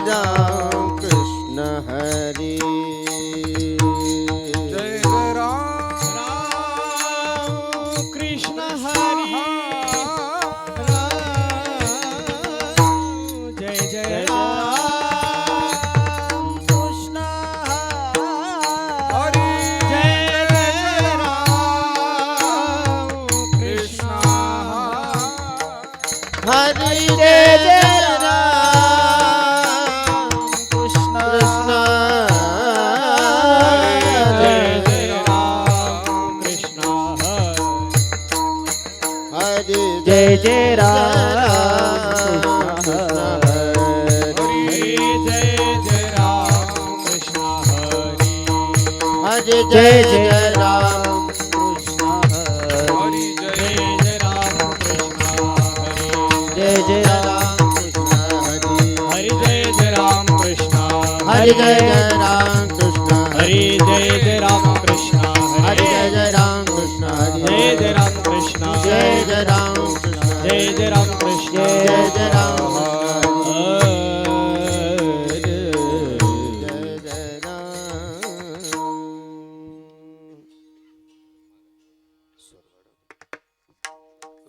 राम कृष्ण हरी जय राम कृष्ण हरी जय जय राम कृष्ण हरी जय राम कृष्ण हरि जय जय राम कृष्ण कृष्ण जय जय राम कृष्ण हरि जय जय राम कृष्ण हरि जय जय राम कृष्ण हरि हरि जय जय जय जय राम राम कृष्ण हरि जय जय राम कृष्ण हरि जय जय राम कृष्ण हरि हरि जय जय राम कृष्ण हरि जय जय राम कृष्ण हरि जय जय राम कृष्ण हरि जय जय राम कृष्ण हरि जय जय राम कृष्ण जय जय राम कृष्ण जय जय राम कृष्ण जय जय राम जय जय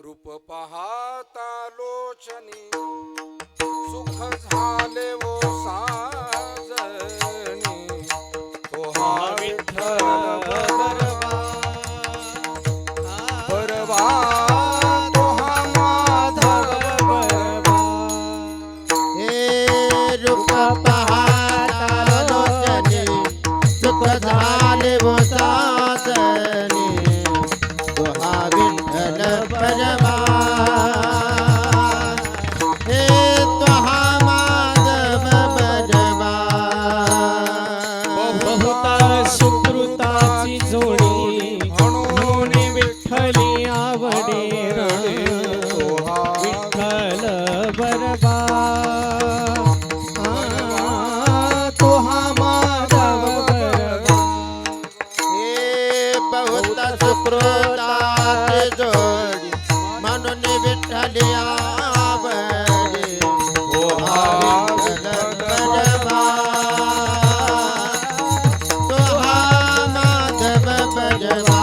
रूप पाहता लोचनी सुख झाले वो साजनी तो हा विठ्ठल परवा तो हा माधव हे रूप पाहता लोचनी सुख झाले वो साजनी तो हा विठ्ठल परवा हे तो हा माधव परवा बहुता सुकृताची जोडी म्हणून विठ्ठली आवडे विठ्ठल बरबा तो हा माधव बरबा हे बहुत सुकृतात जोडी म्हणून विठ्ठल आवडे ओ हा विठ्ठल परवा तो हा माधव परवा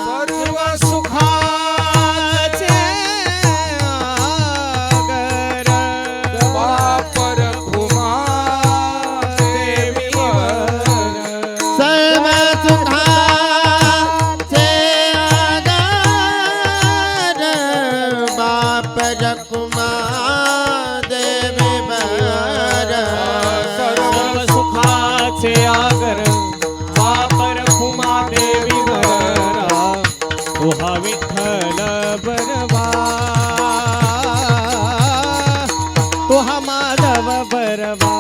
सर्व सुखाचे आगर वापर खुमा देवीवर सर्व सुखाचे आधार बाप रखुमा देवी बर सर्व सुखाचे आगर वापर खुमा देवी बरा तो हा विठ्ठल बरवा तो हा माधव बरवा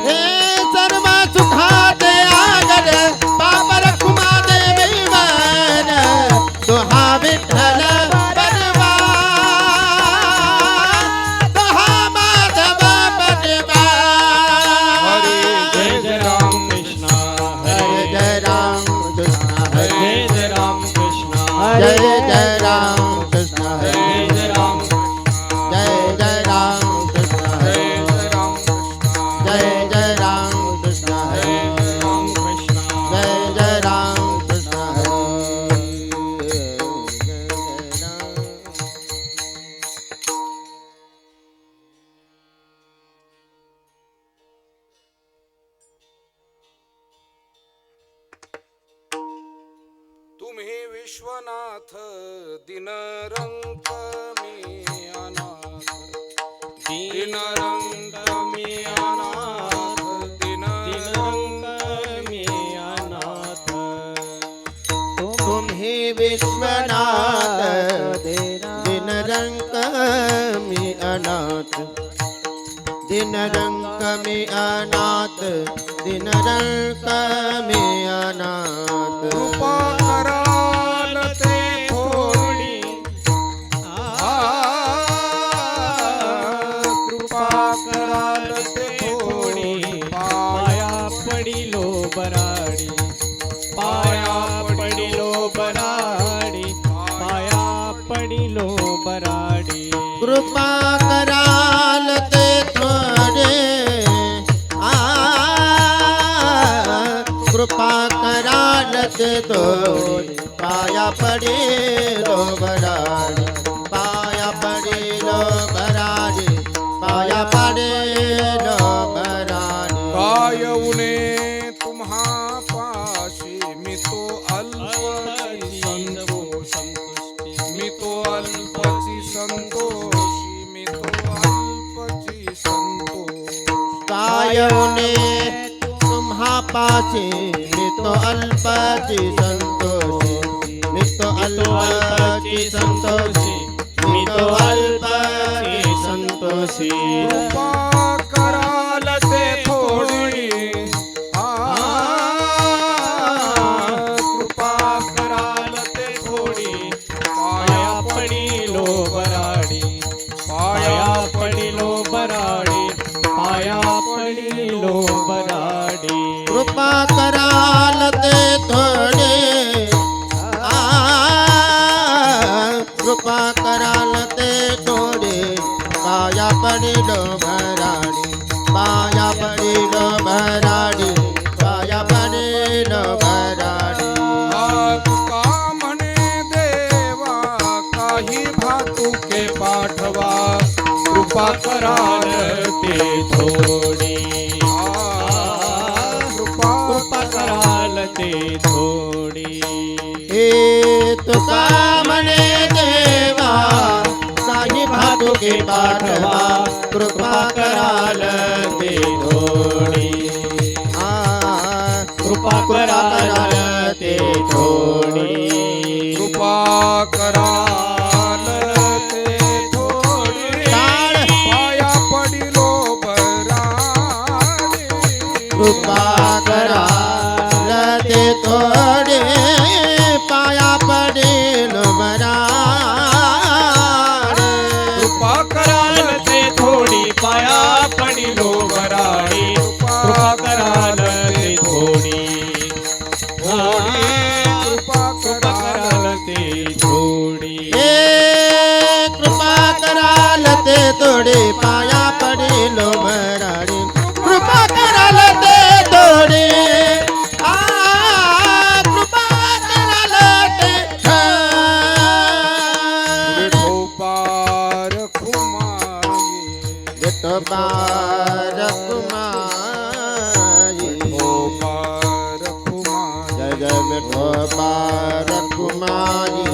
हे सर्व सुखाचे आगर बाप रखुमा देवी बर तो हा विठ्ठल परवा तो हा माधव परवा हरी जय जय राम कृष्ण हरे जय राम कृष्ण हरे जय जय राम कृष्ण जय जय राम कृष्ण हरे जय जय राम जय जय राम कृष्ण हरे जय जय राम जय जय राम कृष्ण कृष्ण हरे राम कृष्ण जय जय राम कृष्ण हरे तुम्ही विश्वनाथ दिनरंक मी अनाथ दिनरंक मी अनाथ दिनरंक मी अनाथ तुम्ही विश्वनाथ दिनरंक मी अनाथ दिनरंक मी अनाथ दिनरंक मी अनाथ कृपा कराल ते थोडी कृपा कराल ते थोडी पाया पडिलो बराडी पाया पडिलो बराडी पाया पडिलो बराडी कृपा कराल ते ते थोडी पाया पडिलो भराडी पाया पडिलो भराडी पाया पडिलो भराडी काय उणे तुम्हा पाशी मी तो अल्पची संतोषी मी तो अल्पची संतोषी मी तो अल्पची संतोषी कायने तुम्हा पाशी मी तो अल्पाची संतोषी मी तो अल्पाची संतोषी मी तो अल्पाची संतोषी कृपा कराल ते थोडी कृपा कराल ते थोडी पाया पडिलो बराडी पाया पडिलो बराडी पाया पडिलो बराडी कृपा कराल ते थोडे कृपा कराल ते थोडे पाया पडिलो भराडी पाया पडिलो भराडी पाया पडिलो भराडी तुका म्हणे देवा काही भातुके पाठवा कृपा कराल ते थोडी कृपा कृपा कराल ते थोडी हे तुका म्हणे देवा काही भातुके पाठवा कृपा कराल ते थोडी कृपा कराल ते थोडी कृपा कराल ते थोडी टाळ पाया पडिलो बराडी कृपा कराल ते थोडे पाया पडेल भराडी कृपा कराल ते थोडी पाया पडिलो बराडी कृपा कराल ते थोडी कृपा कृपा कराल ते थोडी हे कृपा कराल ते थोडे पाया पडेल भराडी कृपा कराल ते थोडे कृपा कराल ते विठोबार खुमाई विठोबार कुमारी विठोबार खुमाई जय जय विठोबार कुमारी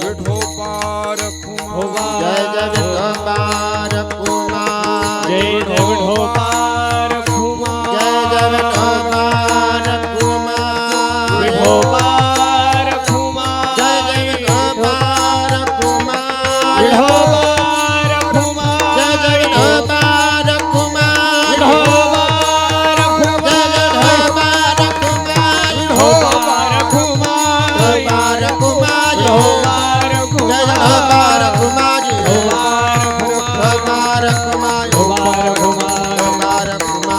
विठोबार खुमाई जय जय विठोबार कुमारी जय जय विठोबार खुमा जय जय विठोबार कुमारी विठोबार खुमा जय जय विठोबार कुमारी विठोबार खुमा जय जय विठोबार कुमारी विठोबार खुमा जय जय विठोबार कुमारी विठोबार खुमा विठोबार कुमारी विठोबार खुमा जय विठोबार कुमारी विठोबार खुमा विठोबार कुमारी विठोबार खुमा विठोबार कुमारी विठोबार खुमा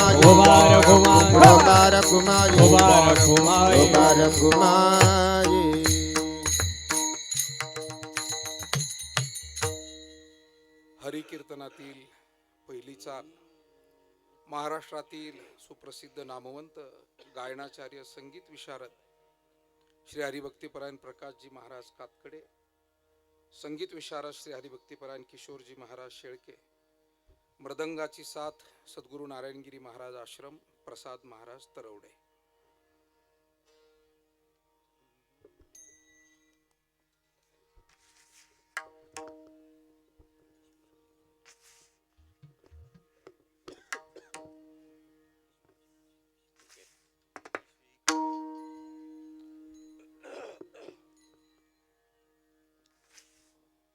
विठोबार कुमारी विठोबार खुमा विठोबार कुमारी हरिकीर्तनातील पहिली चाल महाराष्ट्रातील सुप्रसिद्ध नामवंत गायनाचार्य संगीत विशारद श्री हरिभक्तीपरायण प्रकाशजी महाराज कातकडे, संगीत विशारद श्री हरिभक्तीपरायण किशोरजी महाराज शेळके, मृदंगाची साथ सद्गुरू नारायणगिरी महाराज आश्रम प्रसाद महाराज तरवडे.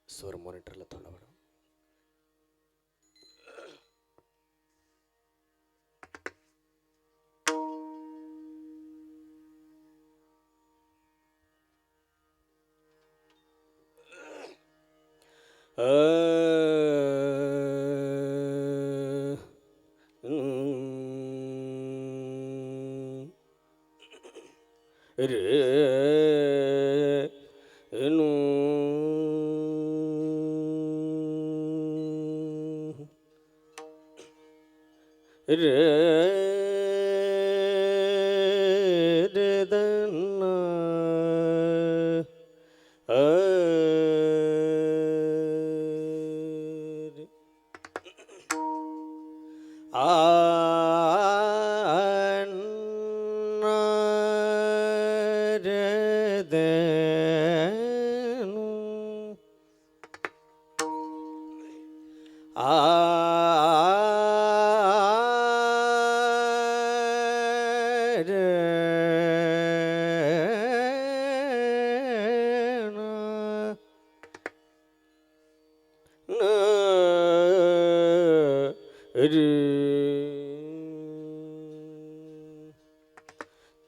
स्वर मॉनिटरला थोडा वेळ रे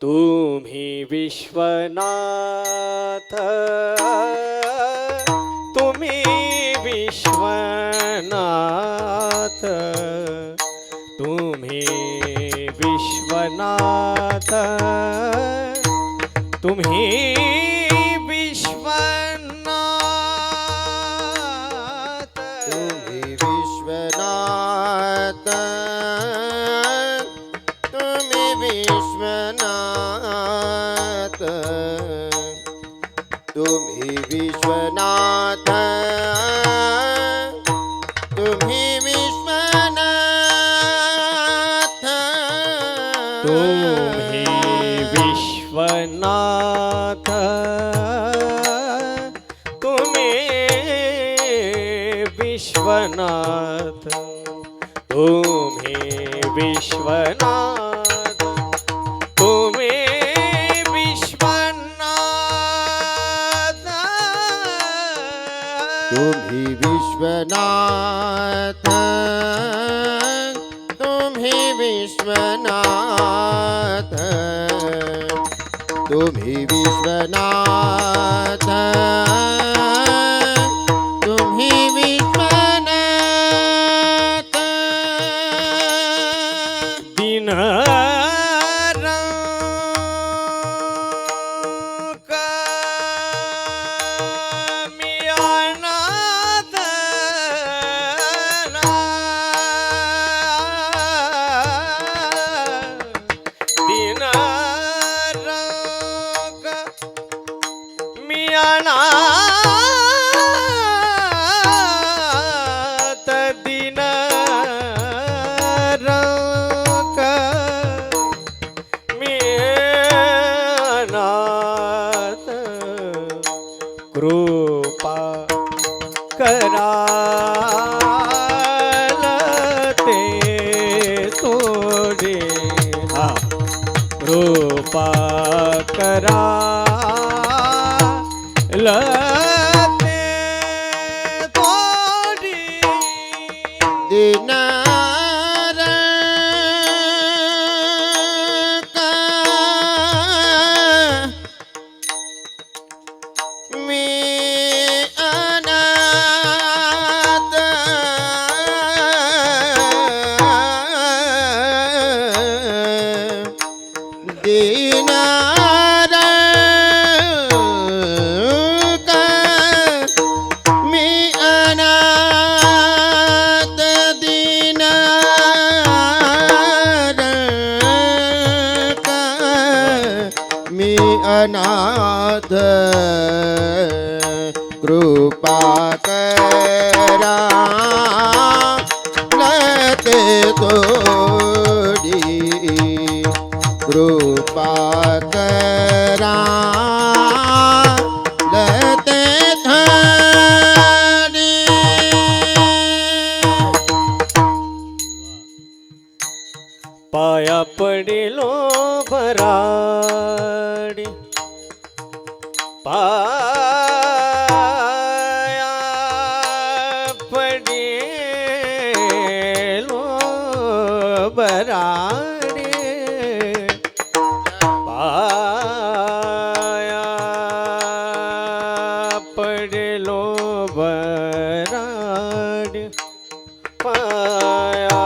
तुम्ही विश्वनाथ, तुम्ही विश्वनाथ, तुम्ही विश्वनाथ, तुम्ही विश्वनाथ, तुम्ही विश्वनाथ, तुम्ही विश्वनाथ, तुम्ही विश्वनाथ, तुम्ही विश्वनाथ, तुम्ही विश्वनाथ, तुम्ही विश्वनाथ, तुम्ही विश्वनाथ, तुम्ही विश्वनाथ, तुम्ही विश्वनाथ, तुम्ही विश्वनाथ, तुम्ही विश्वनाथ, तुम्ही विश्वनाथ, दिनरंक मी अनाथ, दिनरंक मी अनाथ, दिनरंक मी अनाथ, कृपा कराल ते तोडे, हा कृपा कराल ते तोडे, दिनारक मी अनाथ, दिनारक मी अनाथ, दिनारक मी अनाथ, कृपा करा लते तोडी, कृपा करा लते थोडी. पाया पडिलो भराडी, पाया पडिलो भराडी, पाया पडिलो भराडी, पाया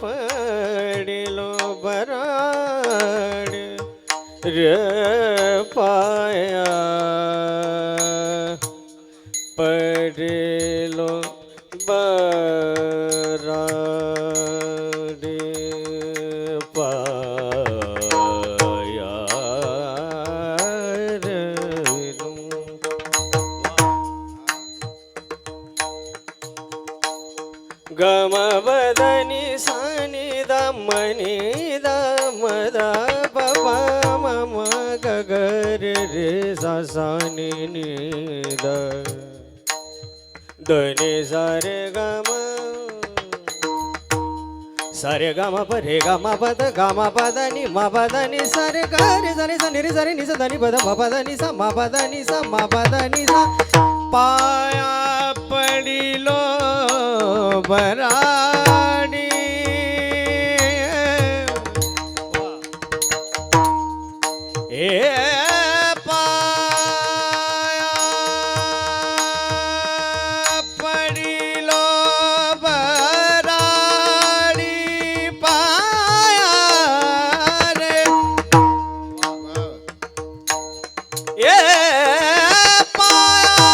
पडिलो भराडी रे, पाया पडिलो भराडी, पाया रेलो. गम बदनी सानी दमनी दमद पपा मम गगर रे सानी नीद धनी सारे गम सारे गम परे गम पद नि म पद नि सारे रे सरे सनि रे सरे नि स धनि पद म पद नि स म पद नि स म पद नि स पाया पडिलो बराडी ए पाया पडिलो बराडी पाया रे ए पाया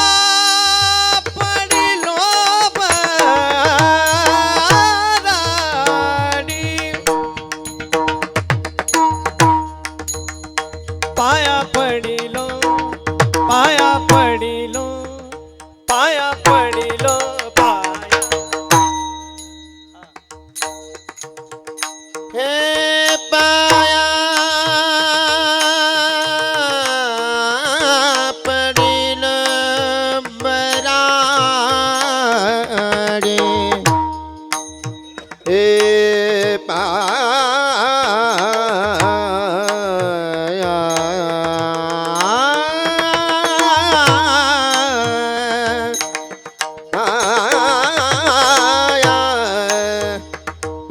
पडिलो पाया पडिलो पाया पडिलो पाया हे पाया पडिल बराडे हे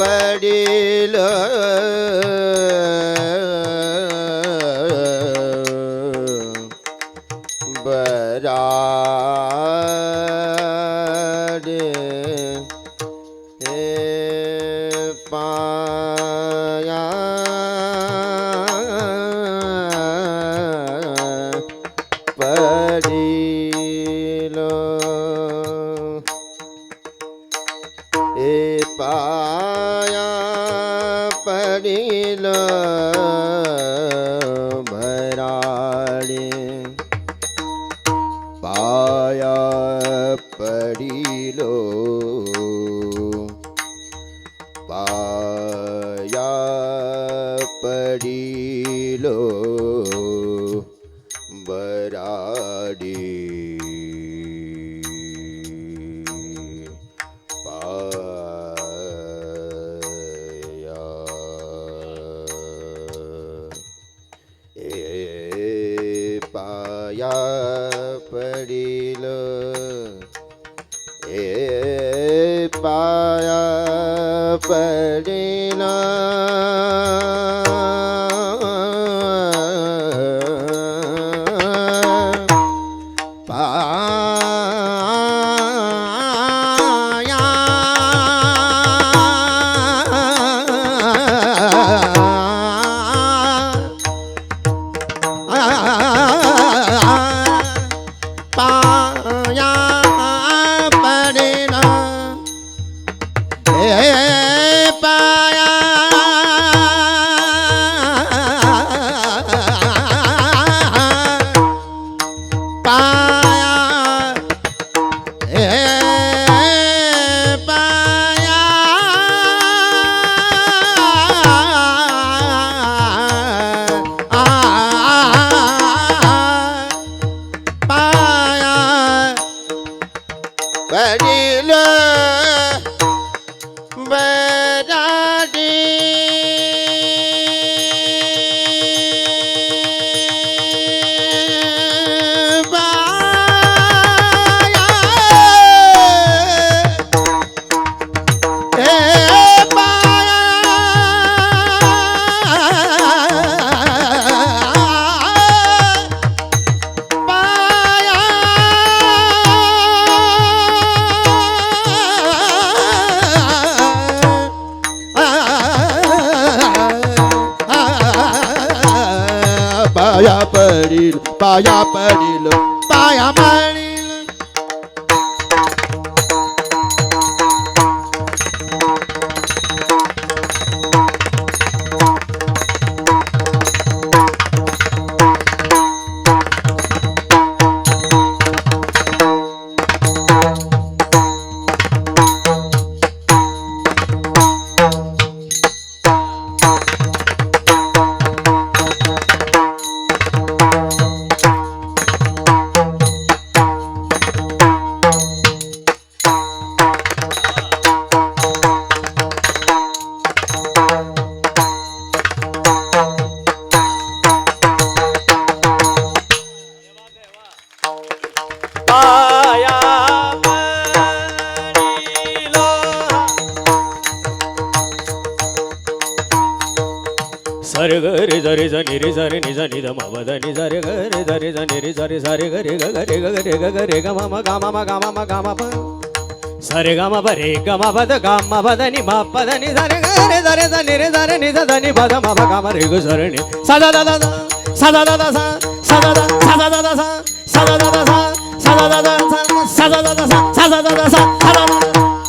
पडिल बराडे हे पाया पडिल हे पाया पडिल भराडे पाया पडिलो पाया पडिलो बराडे पाया पडिल ए पाया पडिल पाया पडिल पाया पाया पाया पाया पडिल बराडे पाया हे पाया पाया पडिल पाया पडिल पाया पडिल सारे ग रे ज रे ज नि रे ज रे नि ज नि द म प द नि ज रे ग रे ज रे ज नि रे ज रे सा रे ग रे ग ग रे ग ग रे ग ग रे ग म म ग म म ग म म ग म प सा रे ग म प रे ग म प द ग म प द नि म प द नि ज रे ग रे ज रे ज नि रे ज रे नि ज द नि प द म प ग म रे ग स रे नि सा द द द द सा द द द सा सा द द सा द द द सा सा द द द सा सा द द द सा सा द द द सा सा द द द सा सा द द द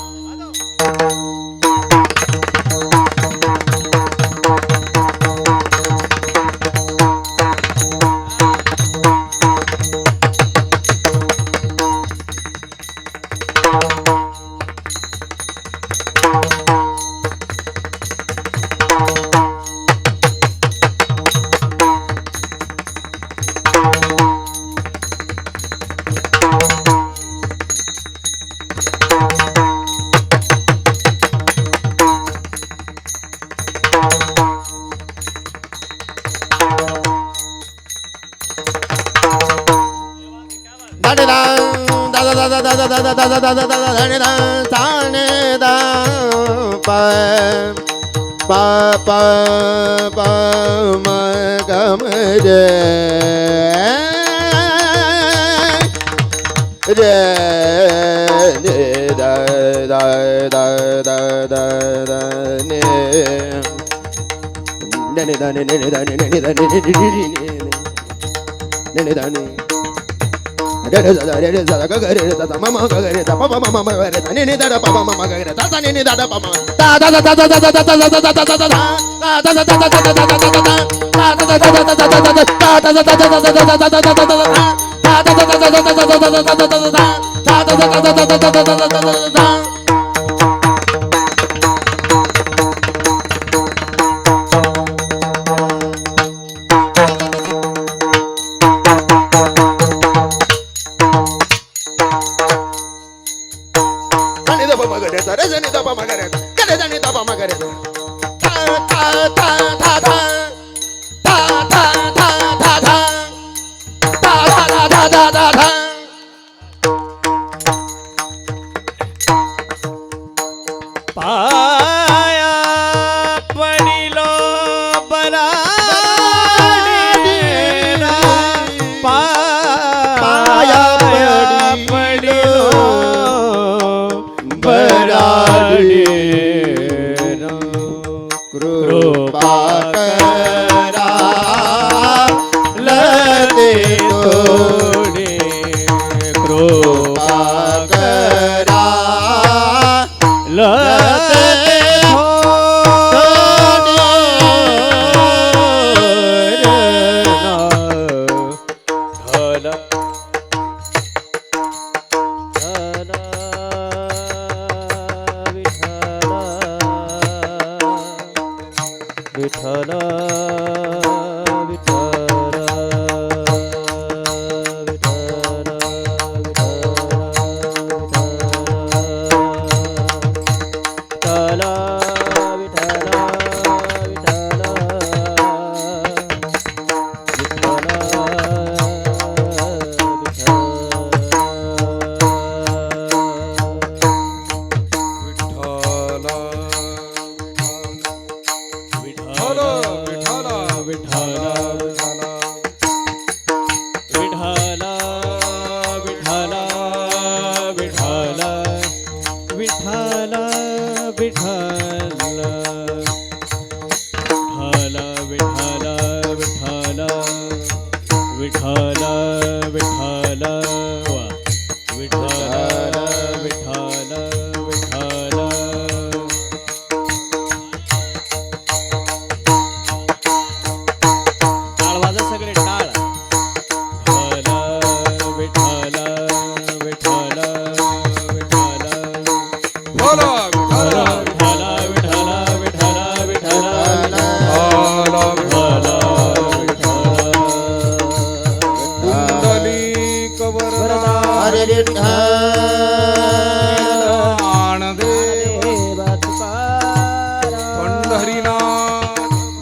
पाया पडिलो बराडीरा पाया पडिलो बराडीरा कृपा करा लते गोडे कृपा करा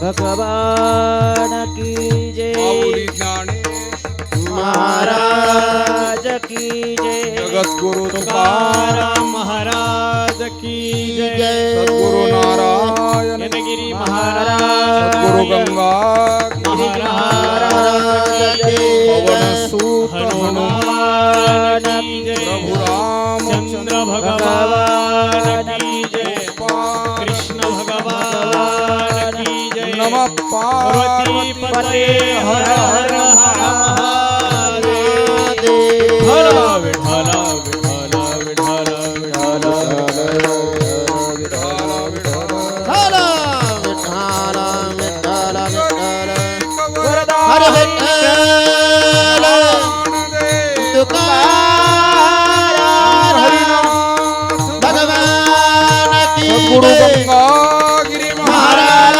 भगवान की जय, माऊली ज्ञानेश महाराज की जय, जगद्गुरु तुकाराम महाराज की जय, सद्गुरु नारायण की गिरी महाराज गुरु गंगा महाराज पवन सूत हनुमान की जय प्रभु राम चंद्र भगवान की जय कृष्ण भगवान की जय नमः पार्वती पते हर हर महादेव महादेव विठ्ठल विठ्ठल विठ्ठल विठ्ठल विठ्ठल विठ्ठल विठ्ठल विठ्ठल हरे विठ्ठल तुकाराम भगवान की गुरु जय गंगा गिरी महाराज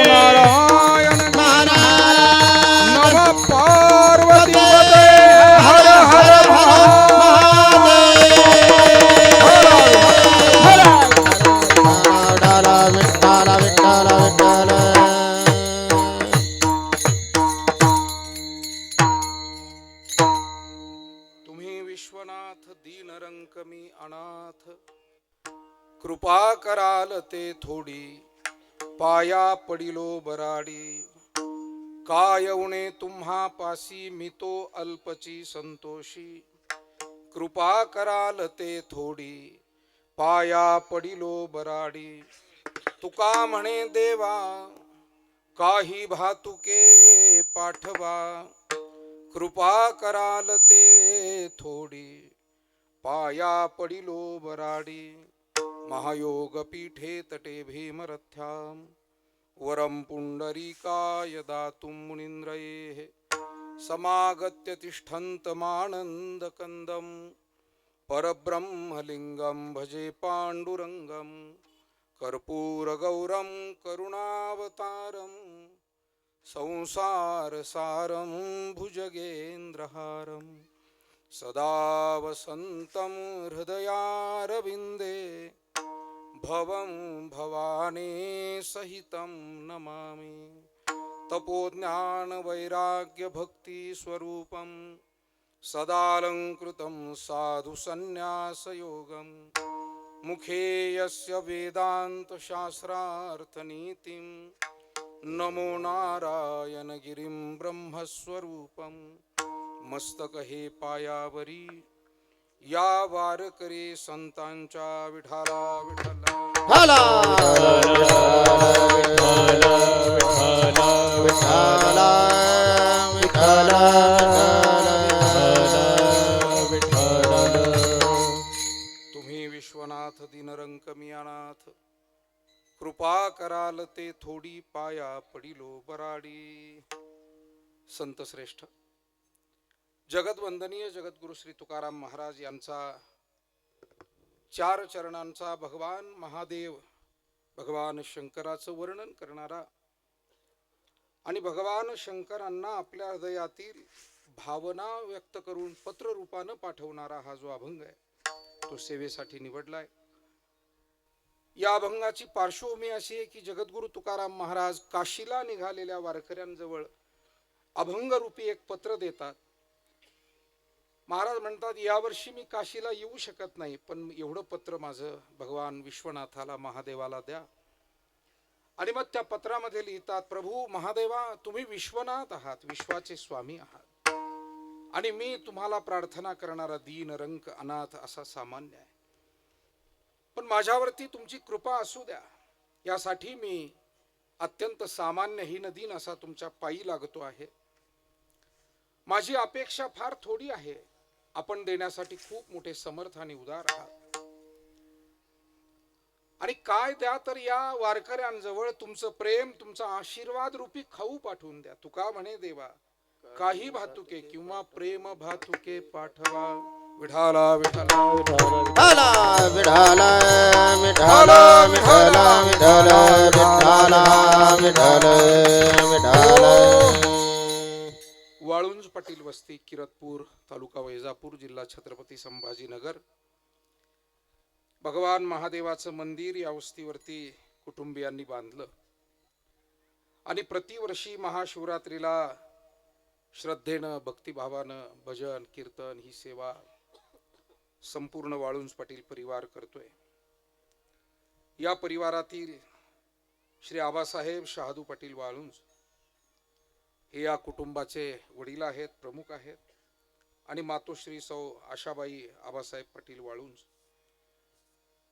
नारायण महाराज नमः पार्वती पते हर हर तुम्ही विश्वनाथ दीनरंक मी अनाथ कृपा कराल ते थोडी पाया पडिलो बराडी काय उणे तुम्हा पासी मी तो अल्पची संतोषी कृपा कराल ते थोडी पाया पडिलो बराडी तुका म्हणे देवा काही भातुके पाठवा कृपा कराल ते थोडी पाया पडिलो बराडी महायोग पीठे तटे भीमरथ्यां वरं पुंडरीकाय दातुं मुनीन्द्रयेः समागत्य तिष्ठन्तमानन्दकन्दं परब्रह्मलिङ्गं भजे पाण्डुरङ्गं कर्पूरगौरं करुणावतारं संसारसारं भुजगेन्द्रहारं सदा वसन्तं हृदयारविन्दे भवं भवानी सहितं नमामि तपोज्ञान वैराग्य भक्ति स्वरूपं सदालंकृतं साधु संन्यास योगं मुखे यस्य वेदांत शास्त्रार्थ नीतिं नमो नारायण गिरिं ब्रह्मस्वरूपं मस्तक हे पायावरी या वारकरी संतांच्या विठाला विठला तुम्ही विश्वनाथ दिनरंक मी अनाथ कृपा कराल ते थोडी पाया पडिलो बराडी संत श्रेष्ठ जगतवंदनीय जगद्गुरु श्री तुकाराम महाराज यांचा चार चरणांचा भगवान महादेव भगवान शंकराचं वर्णन करणारा आणि भगवान शंकरांना आपल्या हृदयातील भावना व्यक्त करून पत्र रूपानं पाठवणारा हा जो अभंग आहे तो सेवेसाठी निवडलाय। या अभंगाची पार्श्वभूमी अशी आहे की जगद्गुरु तुकाराम महाराज काशीला निघालेल्या वारकऱ्यांजवळ अभंगरूपी एक पत्र देतात। महाराज म्हणतात यावर्षी मी काशीला येऊ शकत नाही, पण एवढं पत्र माझं भगवान विश्वनाथाला महादेवाला द्या। आणि मग त्या पत्रामध्ये लिहितात, प्रभू महादेवा तुम्ही विश्वनाथ आहात, विश्वाचे स्वामी आहात, आणि मी तुम्हाला प्रार्थना करणारा दीन रंक अनाथ असा सामान्य आहे, पण माझ्यावरती तुमची कृपा असू द्या। यासाठी मी अत्यंत सामान्यहीन दीन असा तुमच्या पायी लागतो आहे। माझी अपेक्षा फार थोडी आहे, आपण देण्यासाठी खूप मोठे समर्थ आणि उदार आहात। आणि काय द्या तर या वारकऱ्यांजवळ तुमचं प्रेम, तुमचा आशीर्वाद रूपी खाऊ पाठवून द्या। तुका म्हणे देवा काही भातुके किंवा प्रेम भातुके पाठवा। विठाला विठाला विठाला विठाला विठाला विठाला विठाला विठाला विठाला विठाला। वाळुंज पाटील वस्ती, किरतपूर, तालुका वैजापूर, जिल्हा छत्रपती संभाजीनगर। भगवान महादेवाचं मंदिर या वस्तीवरती कुटुंबियांनी बांधलं आणि प्रतिवर्षी महाशिवरात्रीला श्रद्धेनं भक्तिभावानं भजन कीर्तन ही सेवा संपूर्ण वाळुंज पाटील परिवार करतोय। या परिवारातील श्री आबासाहेब शहादू पाटील वाळुंज हे या कुटुंबाचे वडील आहेत, प्रमुख आहेत. आणि मातोश्री सौ आशाबाई आबासाहेब पाटील वाळुंज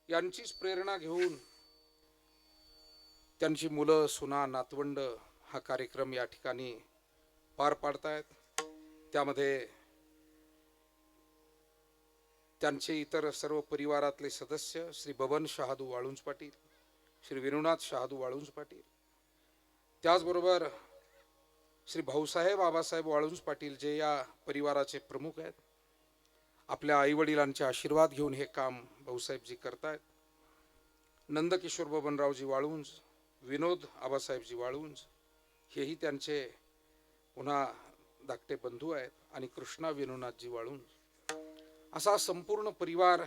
यांचीच प्रेरणा घेऊन त्यांची मुलं, सुना, नातवंड हा कार्यक्रम या ठिकाणी पार पाडतायत. त्यामध्ये त्यांचे इतर सर्व परिवारातले सदस्य श्री बबन शहादू वाळुंज पाटील, श्री विनुनाथ शहादू वाळुंज पाटील, त्याचबरोबर श्री भाऊसाहेब आबासाहेब वाळुंज पाटील जे या परिवाराचे प्रमुख आहेत. आपल्या आईवडिलांचे आशीर्वाद घेऊन हे काम भाऊसाहेबजी करतायत. नंदकिशोर बबनरावजी वाळुंज, विनोद आबासाहेबजी वाळुंज हेही त्यांचे पुन्हा धाकटे बंधू आहेत. आणि कृष्णा विनोनाथजी वाळुंज असा संपूर्ण परिवार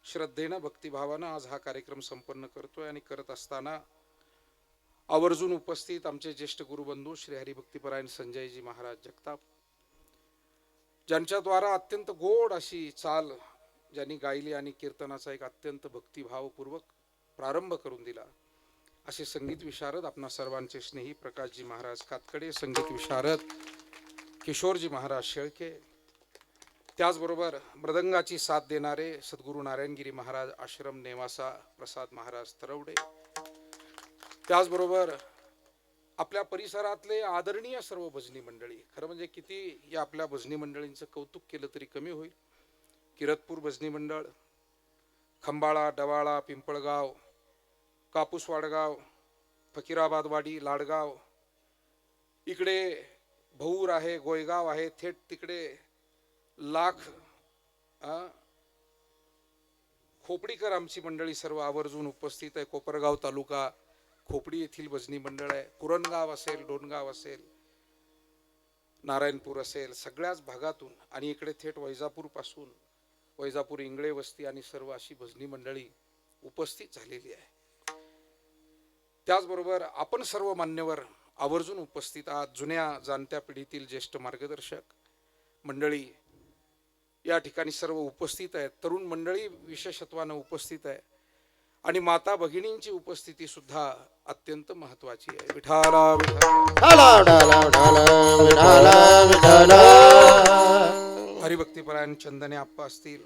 श्रद्धेनं, भक्तिभावानं आज हा कार्यक्रम संपन्न करतोय. आणि करत असताना आवर्जून उपस्थित आमचे ज्येष्ठ गुरुबंधू श्री हरिभक्तीपरायण संजयजी महाराज जगताप, ज्यांच्याद्वारा अत्यंत गोड अशी चाल ज्यांनी गायली आणि कीर्तनाचा एक अत्यंत भक्तिभावपूर्वक प्रारंभ करून दिला, असे संगीत विशारद आपणा सर्वांचे स्नेही प्रकाशजी महाराज कातकडे, संगीत विशारद किशोरजी महाराज शेळके, त्याचबरोबर मृदंगाची साथ देणारे सद्गुरू नारायणगिरी महाराज आश्रम नेवासा प्रसाद महाराज तरवडे, त्याचबरोबर आपल्या परिसरातले आदरणीय सर्व भजनी मंडळी. खरं म्हणजे किती या आपल्या भजनी मंडळींचं कौतुक केलं तरी कमी होईल. किरतपूर भजनी मंडळ, खंबाळा, डवाळा, पिंपळगाव, कापूसवाडगाव, फकीराबादवाडी, लाडगाव, इकडे भऊर आहे, गोयगाव आहे, थेट तिकडे लाख, खोपडीकर आमची मंडळी सर्व आवर्जून उपस्थित आहे. कोपरगाव तालुका खोपडी येथील भजनी मंडळ आहे. कुरणगाव असेल, डोनगाव असेल, नारायणपूर असेल, सगळ्याच भागातून आणि इकडे थेट वैजापूर पासून, वैजापूर इंगळे वस्ती आणि सर्व अशी भजनी मंडळी उपस्थित झालेली आहे. त्याचबरोबर आपण सर्व मान्यवर आवर्जून उपस्थित आहात. जुन्या जाणत्या पिढीतील ज्येष्ठ मार्गदर्शक मंडळी या ठिकाणी सर्व उपस्थित आहेत. तरुण मंडळी विशेषत्वानं उपस्थित आहे. आणि माता भगिनींची उपस्थिती सुद्धा अत्यंत महत्वाची आहे. विठाला हरिभक्तीपरायण चंदने आप्पा असतील,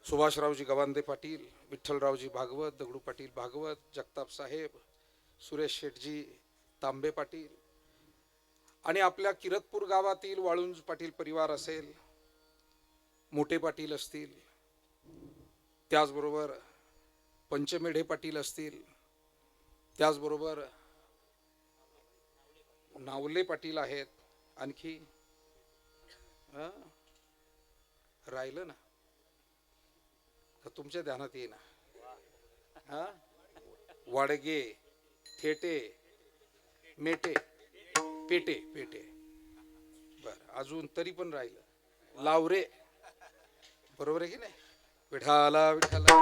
सुभाषरावजी गवांदे पाटील, विठ्ठलरावजी भागवत, दगडू पाटील भागवत, जगताप साहेब, सुरेश शेठजी तांबे पाटील, आणि आपल्या किरतपूर गावातील वाळुंज पाटील परिवार असेल, मोठे पाटील असतील, त्याचबरोबर पंचमेढे पाटील असतील, त्याचबरोबर नावले पाटील आहेत. आणखी राहिलं ना का तुमच्या ध्यानात येईना? वाडगे, थेटे, मेटे, पेटे, पेटे, बर अजून तरी पण राहिलं लावरे. बरोबर आहे की नाही? विठाला विठाला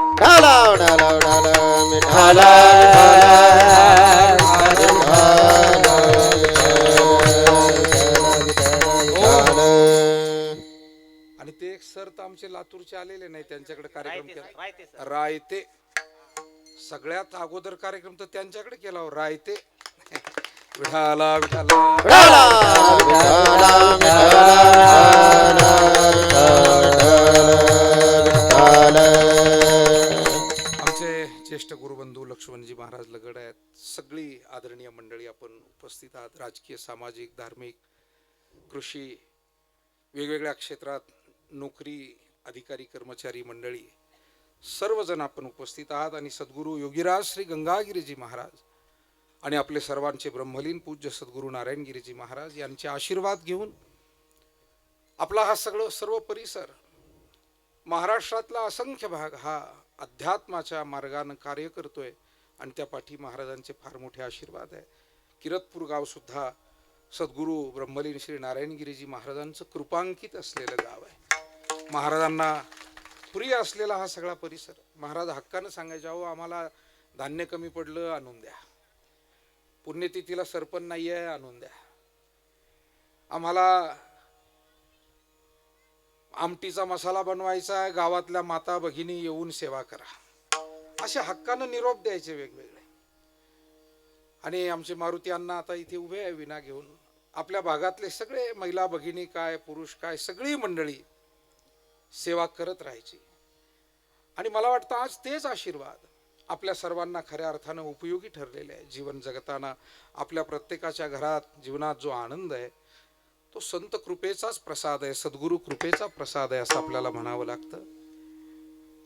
आणि ते एक सर तर आमचे लातूरचे आलेले नाही, त्यांच्याकडे कार्यक्रम केला. रायते सगळ्यात अगोदर कार्यक्रम तर त्यांच्याकडे केला हो, रायते. विठाला विठाला आमचे ज्येष्ठ गुरुबंधू लक्ष्मणजी महाराज लगड आहेत. सगळी आदरणीय मंडळी आपण उपस्थित आहात. राजकीय, सामाजिक, धार्मिक, कृषी, वेगवेगळ्या क्षेत्रात नोकरी, अधिकारी, कर्मचारी मंडळी सर्वजण आपण उपस्थित आहात. आणि सद्गुरू योगीराज श्री गंगागिरीजी महाराज आणि आपले सर्वांचे ब्रह्मलीन पूज्य सद्गुरू नारायणगिरीजी महाराज यांचे आशीर्वाद घेऊन आपला हा सर्व परिसर, महाराष्ट्रातला असंख्य भाग हा अध्यात्माच्या मार्गाने कार्य करतोय. आणि त्या पाठी महाराजांचे फार मोठे आशीर्वाद आहे. किरतपूर गाव सुद्धा सद्गुरू ब्रह्मलीन श्री नारायणगिरीजी महाराजांचं कृपांकित असलेलं गाव आहे. महाराजांना प्रिय असलेला हा सगळा परिसर. महाराज हक्कानं सांगायचे, अहो आम्हाला धान्य कमी पडलं आणून द्या, पुण्यतिथीला सरपण नाही आहे आणून द्या, आम्हाला आमटीचा मसाला बनवायचा आहे, गावातल्या माता भगिनी येऊन सेवा करा, असे हक्कानं निरोप द्यायचे वेगवेगळे. आणि आमचे मारुती अण्णा आता इथे उभे आहे विना घेऊन. आपल्या भागातले सगळे महिला भगिनी काय पुरुष काय सगळी मंडळी सेवा करत राहायची. आणि मला वाटतं आज तेच आशीर्वाद आपल्या सर्वांना खऱ्या अर्थानं उपयोगी ठरलेले आहे. जीवन जगताना आपल्या प्रत्येकाच्या घरात जीवनात जो आनंद आहे तो संत कृपेचाच प्रसाद आहे, सद्गुरु कृपेचा प्रसाद आहे असं आपल्याला म्हणावं लागतं.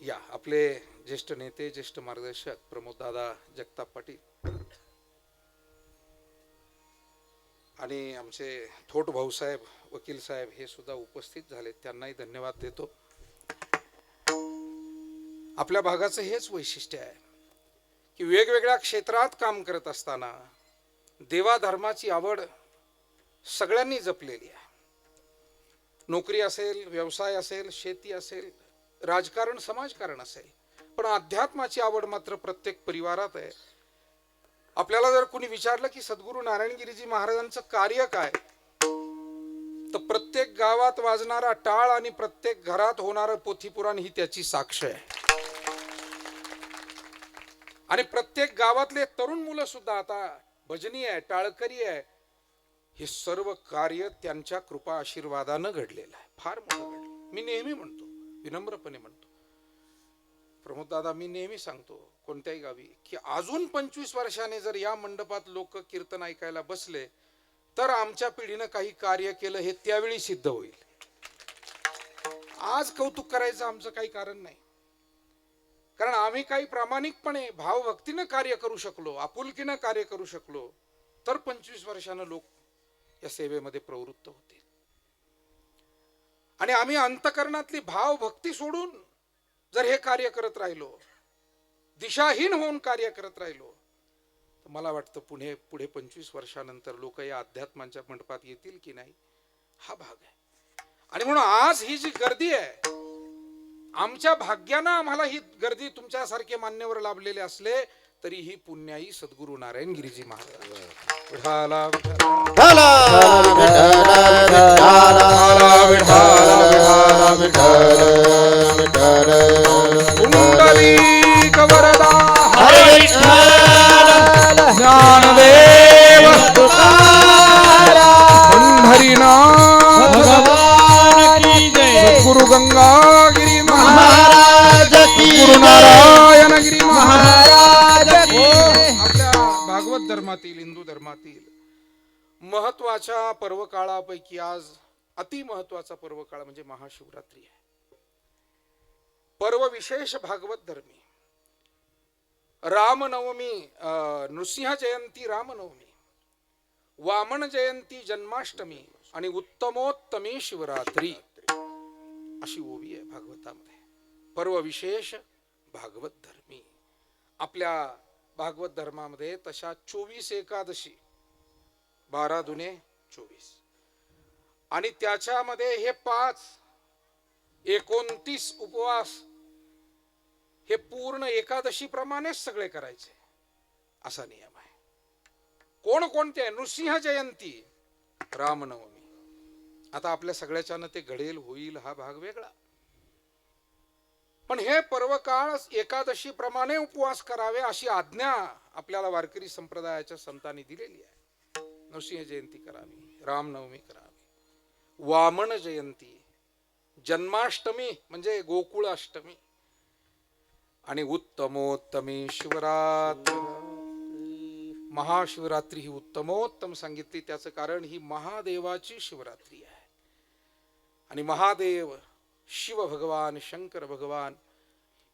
या आपले ज्येष्ठ नेते ज्येष्ठ मार्गदर्शक प्रमोददादा जगताप पाटील आणि आमचे थोट भाऊसाहेब वकील साहेब हे सुद्धा उपस्थित झाले, त्यांनाही धन्यवाद देतो. आपल्या भागाचं हेच वैशिष्ट्य आहे की वेगवेगळ्या क्षेत्रात काम करत असताना देवाधर्माची आवड सगळ्यांनी जपलेली आहे. नोकरी असेल, व्यवसाय असेल, शेती असेल, राजकारण समाजकारण असेल, पण अध्यात्माची आवड मात्र प्रत्येक परिवारात आहे. आपल्याला जर कोणी विचारलं की सद्गुरू नारायणगिरीजी महाराजांचं कार्य काय, तर प्रत्येक गावात वाजणारा टाळ आणि प्रत्येक घरात होणारं पोथीपुराण ही त्याची साक्ष आहे. आणि प्रत्येक गावातले तरुण मुलं सुद्धा आता भजनी आहे, टाळकरी आहे, हे सर्व कार्य त्यांच्या कृपा आशीर्वादानं घडलेलं आहे. फार मोठं घडलं. मी नेहमी म्हणतो, विनम्रपणे म्हणतो प्रमोददादा, मी नेहमी सांगतो कोणत्याही गावी की अजून 25 वर्षाने जर या मंडपात लोक कीर्तन ऐकायला बसले तर आमच्या पिढीनं काही कार्य केलं हे त्यावेळी सिद्ध होईल. आज कौतुक करायचं आमचं काही कारण नाही, कारण आम्ही काही प्रामाणिकपणे भावभक्तीनं कार्य करू शकलो, आपुलकीनं कार्य करू शकलो तर 25 वर्षानं लोक या सेवेमध्ये प्रवृत्त होतील. आणि आम्ही अंतकरणातली भावभक्ती सोडून जर हे कार्य करत राहिलो, दिशाहीन होऊन कार्य करत राहिलो, तर मला वाटतं पुढे 25 वर्षानंतर लोक या अध्यात्माच्या मंडपात येतील की नाही हा भाग आहे. आणि म्हणून आज ही जी गर्दी आहे, आमच्या भाग्यानं आम्हाला ही गर्दी तुमच्यासारखे मान्यवर लाभलेले असले तरी ही पुण्याई सद्गुरू नारायणगिरीजी महाराज. विठाला विठाला विठाला विठाला विठाला कुंडलिक वरदा हरे विठ्ठल ज्ञानदेव पंढरीनाथ भगवान की जय. गुरु गंगागिरी महाराज की गुरु नारायणगिरी महाराज की आपल्या भागवत धर्मातील हिंदू धर्मातील महत्वाच्या पर्व काळापैकी आज अति महत्वाचा पर्व काळ म्हणजे महाशिवरात्री आहे. पर्व विशेष भागवत धर्मी, रामनवमी, नृसिंह जयंती रामनवमी, वामन जयंती जन्माष्टमी आणि उत्तमोत्तमी शिवरात्री अशी ओवी आहे भागवतामध्ये. पर्व विशेष भागवत धर्मी. आपल्या भागवत धर्मामध्ये तशा 24 एकादशी, 12 दुने 24 आणि त्याच्यामध्ये हे 5 29 उपवास हे पूर्ण एकादशी प्रमाणेच सगळे करायचे असा नियम आहे. कोणकोणते? नृसिंह जयंती, रामनवमी. आता आपल्या सगळ्याच्यानं ते घडेल होईल हा भाग वेगळा, पण हे पर्व काळ एकादशी प्रमाणे उपवास करावे अशी आज्ञा आपल्याला वारकरी संप्रदायाच्या संतांनी दिलेली आहे. नृसिंह जयंती करावी, रामनवमी करावी, वामन जयंती, जन्माष्टमी म्हणजे गोकुळ अष्टमी आणि उत्तमोत्तमी शिवरात्री. महाशिवरात्री ही उत्तमोत्तम सांगितली, त्याचं कारण ही महादेवाची शिवरात्री आहे. आणि महादेव शिव भगवान शंकर भगवान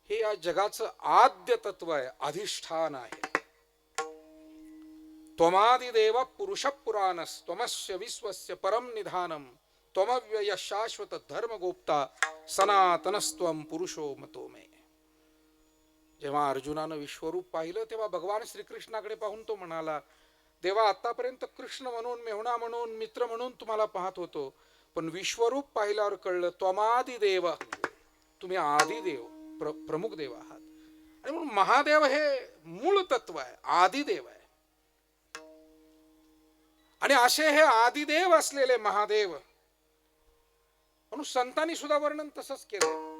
हे या जगाचं आद्य तत्व आहे, अधिष्ठान आहे. त्वमादिदेव पुरुष पुराणस त्वमस्य विश्वस्य परम निधानम त्वमव्यय शाश्वत धर्मगोप्ता सनातनस्त्वम पुरुषो मतो मे. जेव्हा अर्जुनानं विश्वरूप पाहिलं तेव्हा भगवान श्रीकृष्णाकडे पाहून तो म्हणाला, देवा आतापर्यंत कृष्ण म्हणून, मेहुणा म्हणून, मित्र म्हणून तुम्हाला पाहत होतो, पण विश्वरूप पाहिल्यावर कळलं त्वमादिदेव, तुम्ही आदिदेव, प्रमुख देव आहात. आणि म्हणून महादेव हे मूळ तत्व आहे, आदिदेव आहे. आणि असे हे आदिदेव असलेले महादेव म्हणून संतांनी सुद्धा वर्णन तसंच केलं.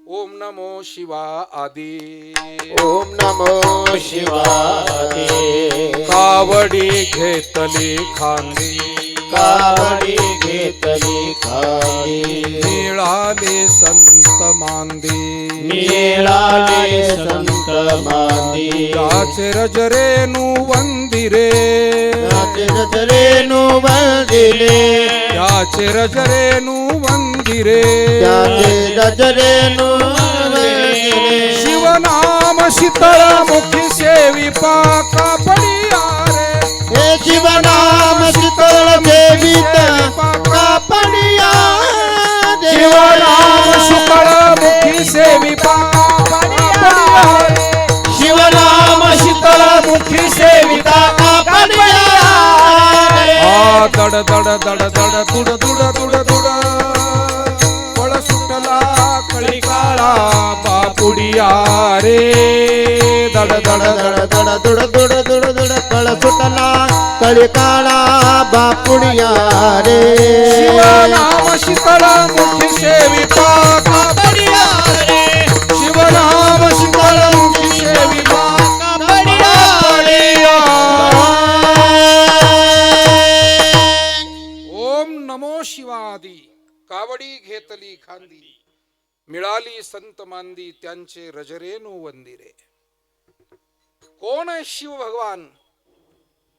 ओम नमो शिवा आदी, ओम नमो शिवाय. कावडी घेतली खांदी कावडी घेतली खांदी मिळाले संत मांदी मिळाले संत मांदी त्याचे रजरेनु वंदिरे त्याचे रजरेनु वंदिरे त्याचे रजरेनु वंदिरे त्याचे रजरेनु वंदिरे शिवनाम शीतळ मुखी सेवी पाका पडिया रे हे शिवनाम शीतळ देवीता कापडिया शिवनाम शीतळ मुखी सेवी पाका पडिया रे शिवनाम शीतळ मुखी सेविता कापडिया आ दड दड दड दड दुड दुड दुड दुड पळ सुटला कळी काळा बापुडिया रे दड दड दड दड दुड दुड दुड दुड कळ सुटला कळी काळा बापुडिया रे शिवनाम शीतळ मुखी सेविता कापडिया रे शिवनाम शीतळ मुखी सेविता कापडिया ओम नमो शिवादी कावडी घेतली खांदी मिळाली संत मांदी त्यांचे रजरेनु वंदिरे. कोण आहे शिव भगवान?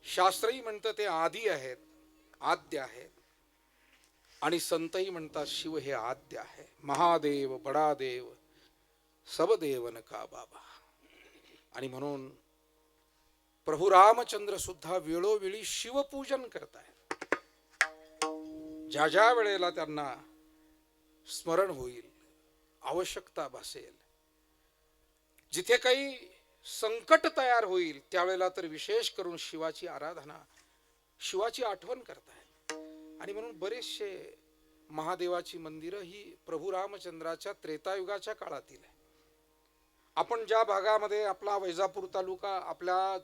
शास्त्रही म्हणतं ते आदी आहेत, आद्य आहेत, आणि संतही म्हणतात शिव हे आद्य आहे. महादेव बडा देव सब देवन का बाबा. आणि म्हणून प्रभू रामचंद्र सुद्धा वेळोवेळी शिवपूजन करतायत. ज्या ज्या वेळेला त्यांना स्मरण होईल, आवश्यकता भासेल, जिथे काही संकट तयार होईल त्यावेळेला तर विशेष करून शिवाची आराधना, शिवाची आठवण करतायत. आणि म्हणून बरेचसे महादेवाची मंदिरं ही प्रभू रामचंद्राच्या त्रेतायुगाच्या काळातील आहे. आपण ज्या भागामध्ये आपला वैजापूर तालुका, आपल्या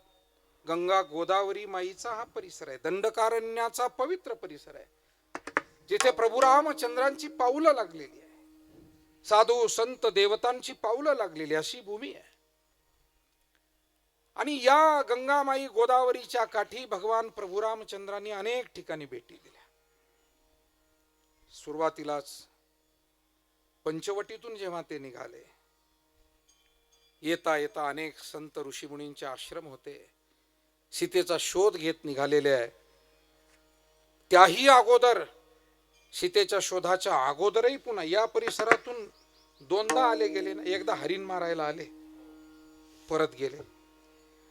गंगा गोदावरी माईचा हा परिसर आहे, दंडकारण्याचा पवित्र परिसर आहे, जिथे प्रभू रामचंद्रांची पाऊलं लागलेली आहे, साधू संत देवतांची पाऊलं लागलेली अशी भूमी आहे. आणि या गंगामाई गोदावरीच्या काठी भगवान प्रभू रामचंद्रांनी अनेक ठिकाणी भेटी दिल्या. सुरुवातीलाच पंचवटीतून जेव्हा ते निघाले, येता येता अनेक संत ऋषीमुनींचे आश्रम होते, सीतेचा शोध घेत निघालेले आहे. त्याही अगोदर, सीतेच्या शोधाच्या अगोदरही पुन्हा या परिसरातून दोनदा आले गेले ना. एकदा हरिण मारायला आले, परत गेले,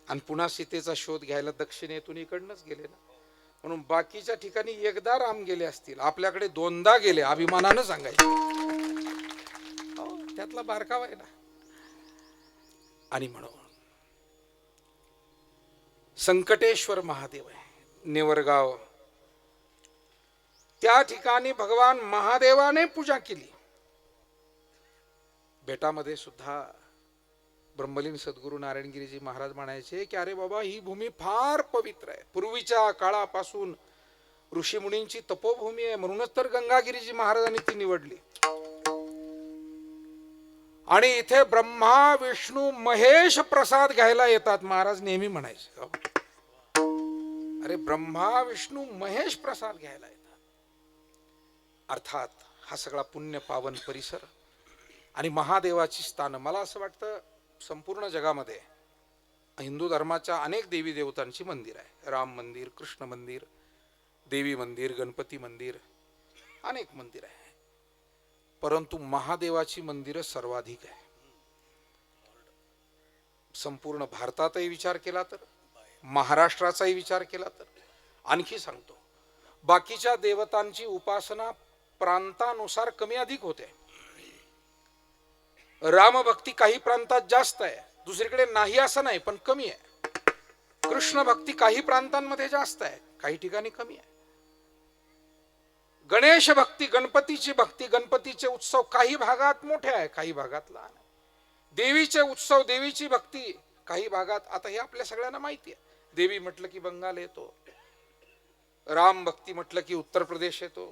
आणि पुन्हा सीतेचा शोध घ्यायला दक्षिणेतून इकडनंच गेले ना. म्हणून बाकीच्या ठिकाणी एकदा राम गेले असतील, आपल्याकडे दोनदा गेले, अभिमानानं सांगायचे. त्यातला बारकावा आहे ना. आणि म्हणून संकटेश्वर महादेव आहे, नेवरगाव, त्या ठिकाणी भगवान महादेवाने पूजा केली. बेटामध्ये सुद्धा ब्रह्मलीन सद्गुरू नारायणगिरीजी महाराज म्हणायचे की अरे बाबा, ही भूमी फार पवित्र आहे, पूर्वीच्या काळापासून ऋषीमुनींची तपोभूमी आहे, म्हणूनच तर गंगागिरीजी महाराजांनी ती निवडली. आणि इथे ब्रह्मा विष्णू महेश प्रसाद घ्यायला येतात. महाराज नेहमी म्हणायचे, अरे ब्रह्मा विष्णू महेश प्रसाद घ्यायला येतात. अर्थात हा सगळा पुण्य पावन परिसर आणि महादेवाची स्थानं. मला असं वाटतं संपूर्ण जगामध्ये हिंदू धर्माच्या अनेक देवी देवतांची मंदिर आहे. राम मंदिर, कृष्ण मंदिर, देवी मंदिर, गणपती मंदिर, अनेक मंदिर आहे. परंतु महादेवाची मंदिरं सर्वाधिक आहे. संपूर्ण भारतातही विचार केला तर, महाराष्ट्राचाही विचार केला तर. आणखी सांगतो, बाकीच्या देवतांची उपासना प्रांतानुसार कमी अधिक होते. रामभक्ती काही प्रांतात जास्त आहे, दुसरीकडे नाही असं नाही, पण कमी आहे. कृष्ण भक्ती काही प्रांतांमध्ये जास्त आहे, काही ठिकाणी कमी आहे. गणेश भक्ती, गणपतीची भक्ती, गणपतीचे उत्सव काही भागात मोठे आहे, काही भागात लहान आहे. देवीचे उत्सव, देवीची भक्ती काही भागात, आता हे आपल्या सगळ्यांना माहिती आहे. देवी म्हटलं की बंगाल येतो, राम भक्ती म्हटलं की उत्तर प्रदेश येतो,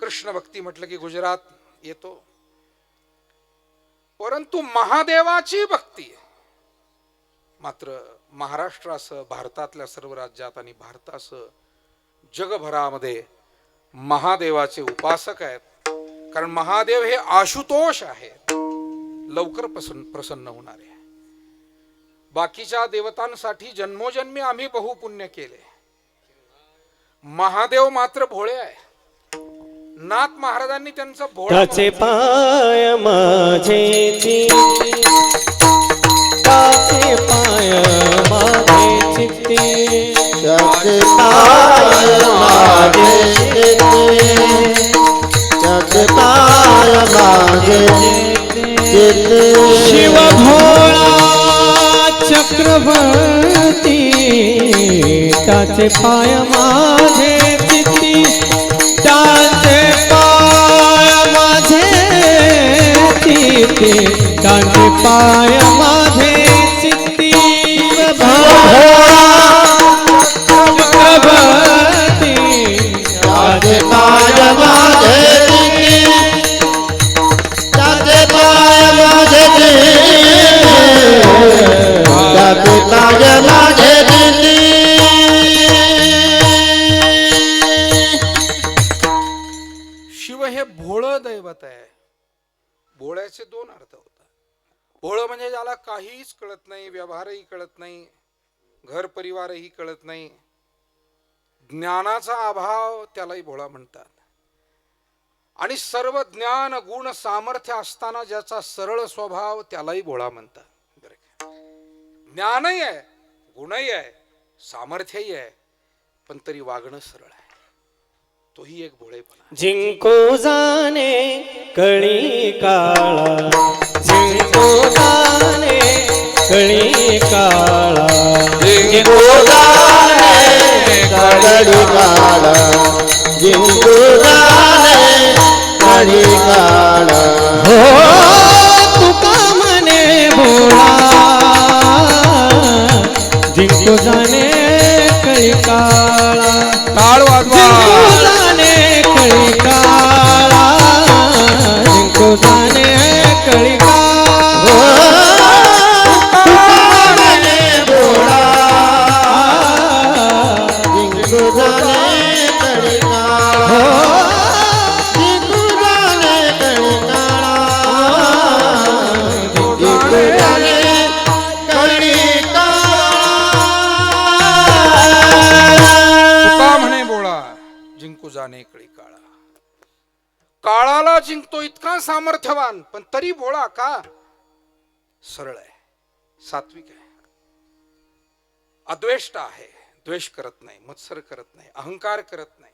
कृष्ण भक्ती म्हटलं की गुजरात येतो. परंतु महादेवाची भक्ती मात्र महाराष्ट्रासह भारतातल्या सर्व राज्यात आणि भारतासह जगभरामध्ये महादेवाचे उपासक आहेत. कारण महादेव हे आशुतोष आहे, लवकर प्रसन्न होणारे. बाकीच्या देवतांसाठी जन्मोजन्मी आम्ही बहुपुण्य केले, महादेव मात्र भोळे आहे. नाथ महाराजांनी त्यांचं त्याचे भोळ पाय माझे चित्ती, त्याचे पाय माझे चित्ती, त्याचे पाय माझे चित्ते, त्याचे पाय माझे चित्ते. शिव भोळा चक्रवर्ती त्याचे पाय माझे चित्ती, त्याचे पाय माझे चित्ती, त्याचे पाय माझे चित्ती. चक्रवर्ती त्याचे पाय माझे चित्ते, त्याचे पाय माझे चित्ते, त्याचे पाय माझे चित्ते. शिव हे भोळं दैवत आहे. भोळ्याचे दोन अर्थ होतात. भोळं म्हणजे ज्याला काहीच कळत नाही, व्यवहारही कळत नाही, घर परिवारही कळत नाही, ज्ञानाचा अभाव त्यालाही भोळा म्हणतात. आणि सर्व ज्ञान गुण सामर्थ्य असताना ज्याचा सरळ स्वभाव त्यालाही भोळा म्हणतात. बरं का? ज्ञानही आहे, गुणही आहे, सामर्थ्यही आहे, पण तरी वागणं सरळ आहे. तोही एक भोळेपणा. जिंको जाणे कळी काळा, जिंको जाणे कळी काळा, जिंकू जाणे कळी काळा, जिंकू जाणे कळी काळा. हो तुका म्हणे भोळा, जिंको जाणे कळी काळा, टाळ वाजवा. जिंको जाणे कळी काळा, जिंको जाणे कळी काळा. जिंकू जाणे कळी काळा, जिंकू जाणे कळी काळा, जिंकू जाणे कळी काळा. का म्हणे भोळा, जिंकू जाणे कळी काळा. काळाला जिंकतो इतका सामर्थ्यवान, पण तरी भोळा का? सरळ आहे, सात्विक आहे, अद्वेष्ट आहे, द्वेष करत नाही, मत्सर करत नाही, अहंकार करत नाही.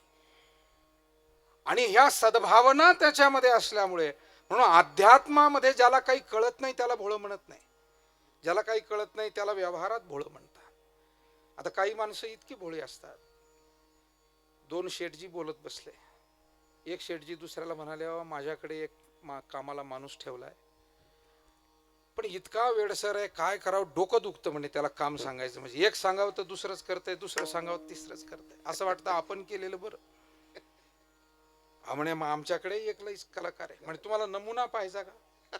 आणि ह्या सद्भावना त्याच्यामध्ये असल्यामुळे, म्हणून अध्यात्मामध्ये ज्याला काही कळत नाही त्याला भोळं म्हणत नाही, ज्याला काही कळत नाही त्याला व्यवहारात भोळं म्हणतात. आता काही माणसं इतकी भोळी असतात. दोन शेठजी बोलत बसले. एक शेठजी दुसऱ्याला म्हणाले, "अहो, माझ्याकडे एक कामाला माणूस ठेवलाय, पण इतका वेडसर आहे, काय करावं, डोकं दुखतं म्हणे त्याला काम सांगायचं. म्हणजे एक सांगावं तर दुसरंच करतंय, दुसरं सांगावं तिसरंच करतंय. असं वाटतं आपण केलेलं बरं." म्हणे मग आमच्याकडे एक लईच कलाकार आहे म्हणे, तुम्हाला नमुना पाहायचा का?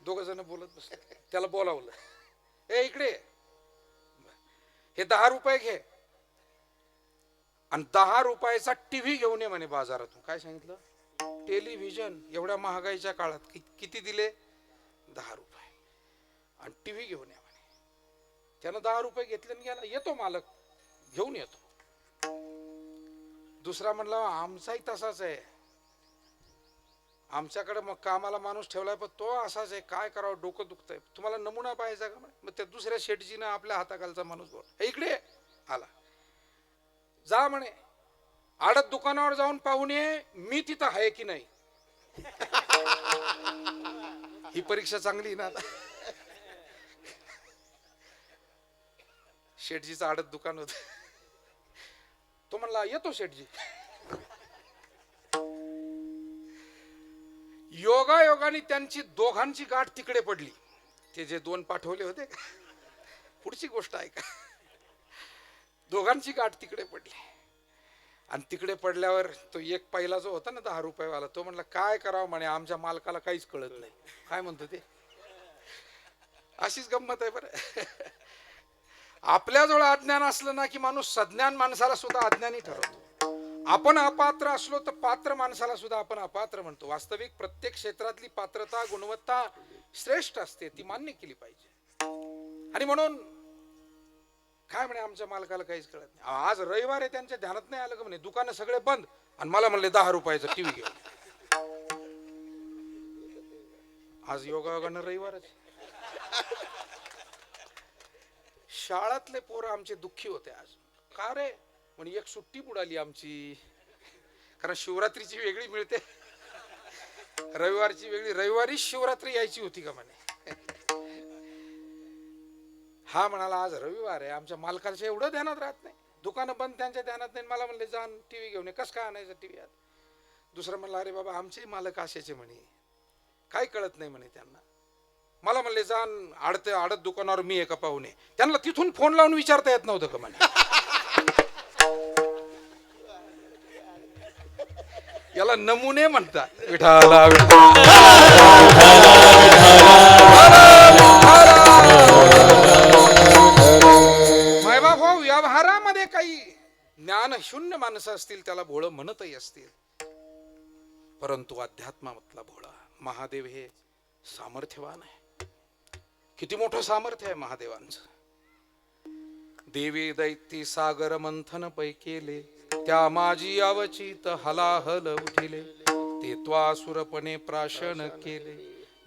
दोघ जण बोलत बसले. त्याला बोलावलं, "ए इकडे, हे 10 रुपये घे आणि 10 रुपयाचा टीव्ही घेऊन ये म्हणे बाजारातून." काय सांगितलं? टेलिव्हिजन. एवढ्या महागाईच्या काळात किती दिले? 10 रुपये. आणि टीव्ही घेऊन या म्हणे. त्यानं 10 रुपये घेतले आणि गेला. "येतो मालक, घेऊन येतो." दुसरा म्हणला, "आमचाही तसाच आहे, आमच्याकडे मग कामाला माणूस ठेवलाय, पण तो असाच आहे, काय करावं, डोकं दुखतंय. तुम्हाला नमुना पाहायचा का?" मग त्या दुसऱ्या शेठजीनं आपल्या हाताखालचा माणूस बोल, "हे इकडे आला, जा म्हणे आडत दुकानावर जाऊन पाहून ये मी तिथं आहे की नाही." ही परीक्षा चांगली ना. आता शेठजीचं आडत दुकान होत. तो म्हणला, "येतो शेठजी." योगायोगाने त्यांची दोघांची गाठ तिकडे पडली. ते जे 2 पाठवले होते, पुढची गोष्ट आहे का, दोघांची गाठ तिकडे पडली. आणि तिकडे पडल्यावर तो एक पहिला जो होता ना 10 रुपयेवाला, तो म्हणला, "काय करावं म्हणे, आमच्या मालकाला काहीच कळत नाही." काय म्हणतो ते? अशीच गंमत आहे बरं. आपल्याजवळ अज्ञान असलं ना की माणूस सज्ञान माणसाला सुद्धा अज्ञानी ठरवतो. आपण अपात्र असलो तर पात्र माणसाला सुद्धा आपण अपात्र म्हणतो. वास्तविक प्रत्येक क्षेत्रातली पात्रता गुणवत्ता श्रेष्ठ असते, ती मान्य केली पाहिजे. आणि म्हणून काय म्हणे आमच्या मालकाला काहीच कळत नाही. आज रविवार आहे, त्यांच्या ध्यानात नाही आलं का म्हणे दुकानं सगळे बंद, आणि मला म्हणले 10 रुपयाचा टीव्ही घेऊन. आज योगायोगानं रविवारच. शाळातले पोरं आमचे दुःखी होते आज. का रे म्हणे एक सुट्टी बुडाली आमची, कारण शिवरात्रीची वेगळी मिळते, रविवारची वेगळी. रविवारी शिवरात्री यायची होती का म्हणे. हा म्हणाला आज रविवार आहे, आमच्या मालकाच्या एवढं ध्यानात राहत नाही, दुकानं बंद त्यांच्या ध्यानात नाही. मला म्हणले जाण टीव्ही घेऊन ये. कसं काय आणायचं टीव्ही? आज दुसरं म्हणलं अरे बाबा आमचे मालक असायचे म्हणे, काय कळत नाही म्हणे त्यांना. मला म्हणले जाण आडत दुकानावर मी एका पाहुणे, त्यांना तिथून फोन लावून विचारता येत नव्हतं का म्हणे. याला नमुने म्हणतात. विठाला मायबाप हो, व्यवहारामध्ये काही ज्ञान शून्य माणसं असतील त्याला भोळं म्हणतही असतील, परंतु अध्यात्मातला भोळा महादेव हे सामर्थ्यवान आहे. किती मोठं सामर्थ्य आहे महादेवांचं. देवी दैत्य सागर मंथन पै केले, त्या माझी अवचित हलाहल उठिले, ते त्वासुरपणे प्राशन केले,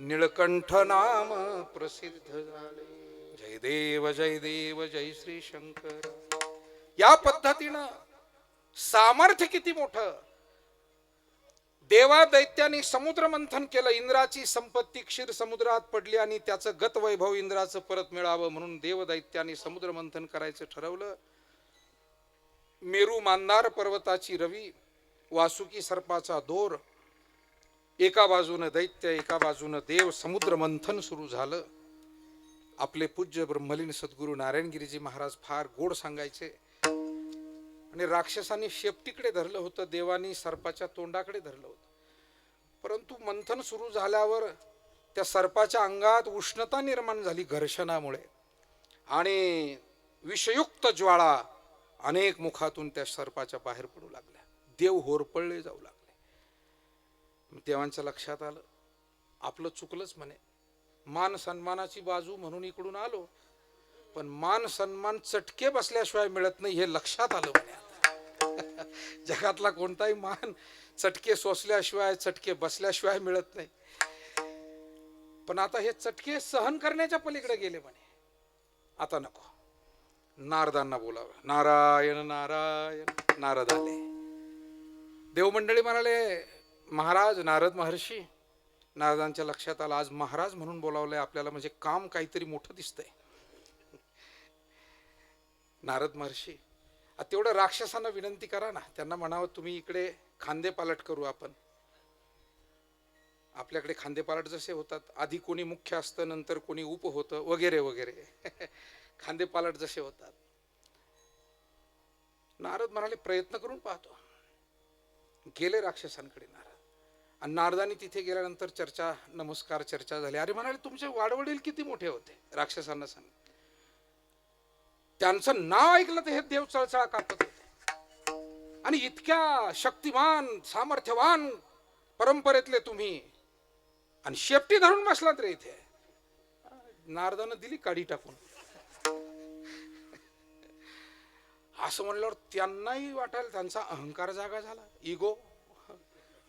निळकंठ नाम प्रसिद्ध झाले. जय देव जय देव जय श्री शंकर. या पद्धतीनं सामर्थ्य किती मोठं. देवा दैत्याने समुद्र मंथन केलं, इंद्राची संपत्ती क्षीर समुद्रात पडली आणि त्याचं गत वैभव इंद्राचं परत मिळावं म्हणून देव दैत्याने समुद्र मंथन करायचं ठरवलं. मेरू मांदार पर्वताची रवी, वासुकी सर्पाचा दोर, एका बाजूनं दैत्य एका बाजूनं देव, समुद्र मंथन सुरू झालं. आपले पूज्य ब्रह्मलीन सद्गुरू नारायणगिरीजी महाराज फार गोड सांगायचे. आणि राक्षसांनी शेपटीकडे धरलं होतं, देवानी सर्पाच्या तोंडाकडे धरलं होतं. परंतु मंथन सुरू झाल्यावर त्या सर्पाच्या अंगात उष्णता निर्माण झाली घर्षणामुळे, आणि विषयुक्त ज्वाळा अनेक मुखातून त्या सर्पाच्या बाहेर पडू लागल्या. देव होरपळले जाऊ लागले. देवांच्या लक्षात आलं आपलं चुकलंच म्हणे. मान सन्मानाची बाजू म्हणून इकडून आलो, पण मान सन्मान चटके बसल्याशिवाय मिळत नाही हे लक्षात आलं म्हणे. जगातला कोणताही मान चटके सोसल्याशिवाय चटके बसल्याशिवाय मिळत नाही. पण आता हे चटके सहन करण्याच्या पलीकडे गेले म्हणे. आता नको, नारदांना बोलावं. नारायण नारायण. नारद आले. देवमंडळी म्हणाले महाराज नारद महर्षी. नारदांच्या लक्षात आलं आज महाराज म्हणून बोलावलंय आपल्याला, म्हणजे काम काहीतरी मोठं दिसतंय. नारद महर्षी तेवढं राक्षसांना विनंती करा ना, त्यांना म्हणावं तुम्ही इकडे खांदेपालट करू आपण. आपल्याकडे खांदेपालट जसे होतात, आधी कोणी मुख्य असतं नंतर कोणी उप होतं वगैरे वगैरे. खांदेपालट जसे होतात. नारद म्हणाले प्रयत्न करून पाहतो. गेले राक्षसांकडे नारद. आणि नारदांनी तिथे गेल्यानंतर चर्चा नमस्कार चर्चा झाली. अरे म्हणाले तुमचे वाडवडील किती मोठे होते. राक्षसांना सांग. त्यांचं नाव ऐकलं तर हे देव चळचळा कापत होते. आणि इतक्या शक्तिमान सामर्थ्यवान परंपरेतले तुम्ही, आणि शेपटी धरून बसलात रे इथे. नारदानं दिली काडी टाकून. असं म्हणल्यावर त्यांनाही वाटायला त्यांचा अहंकार जागा झाला. इगो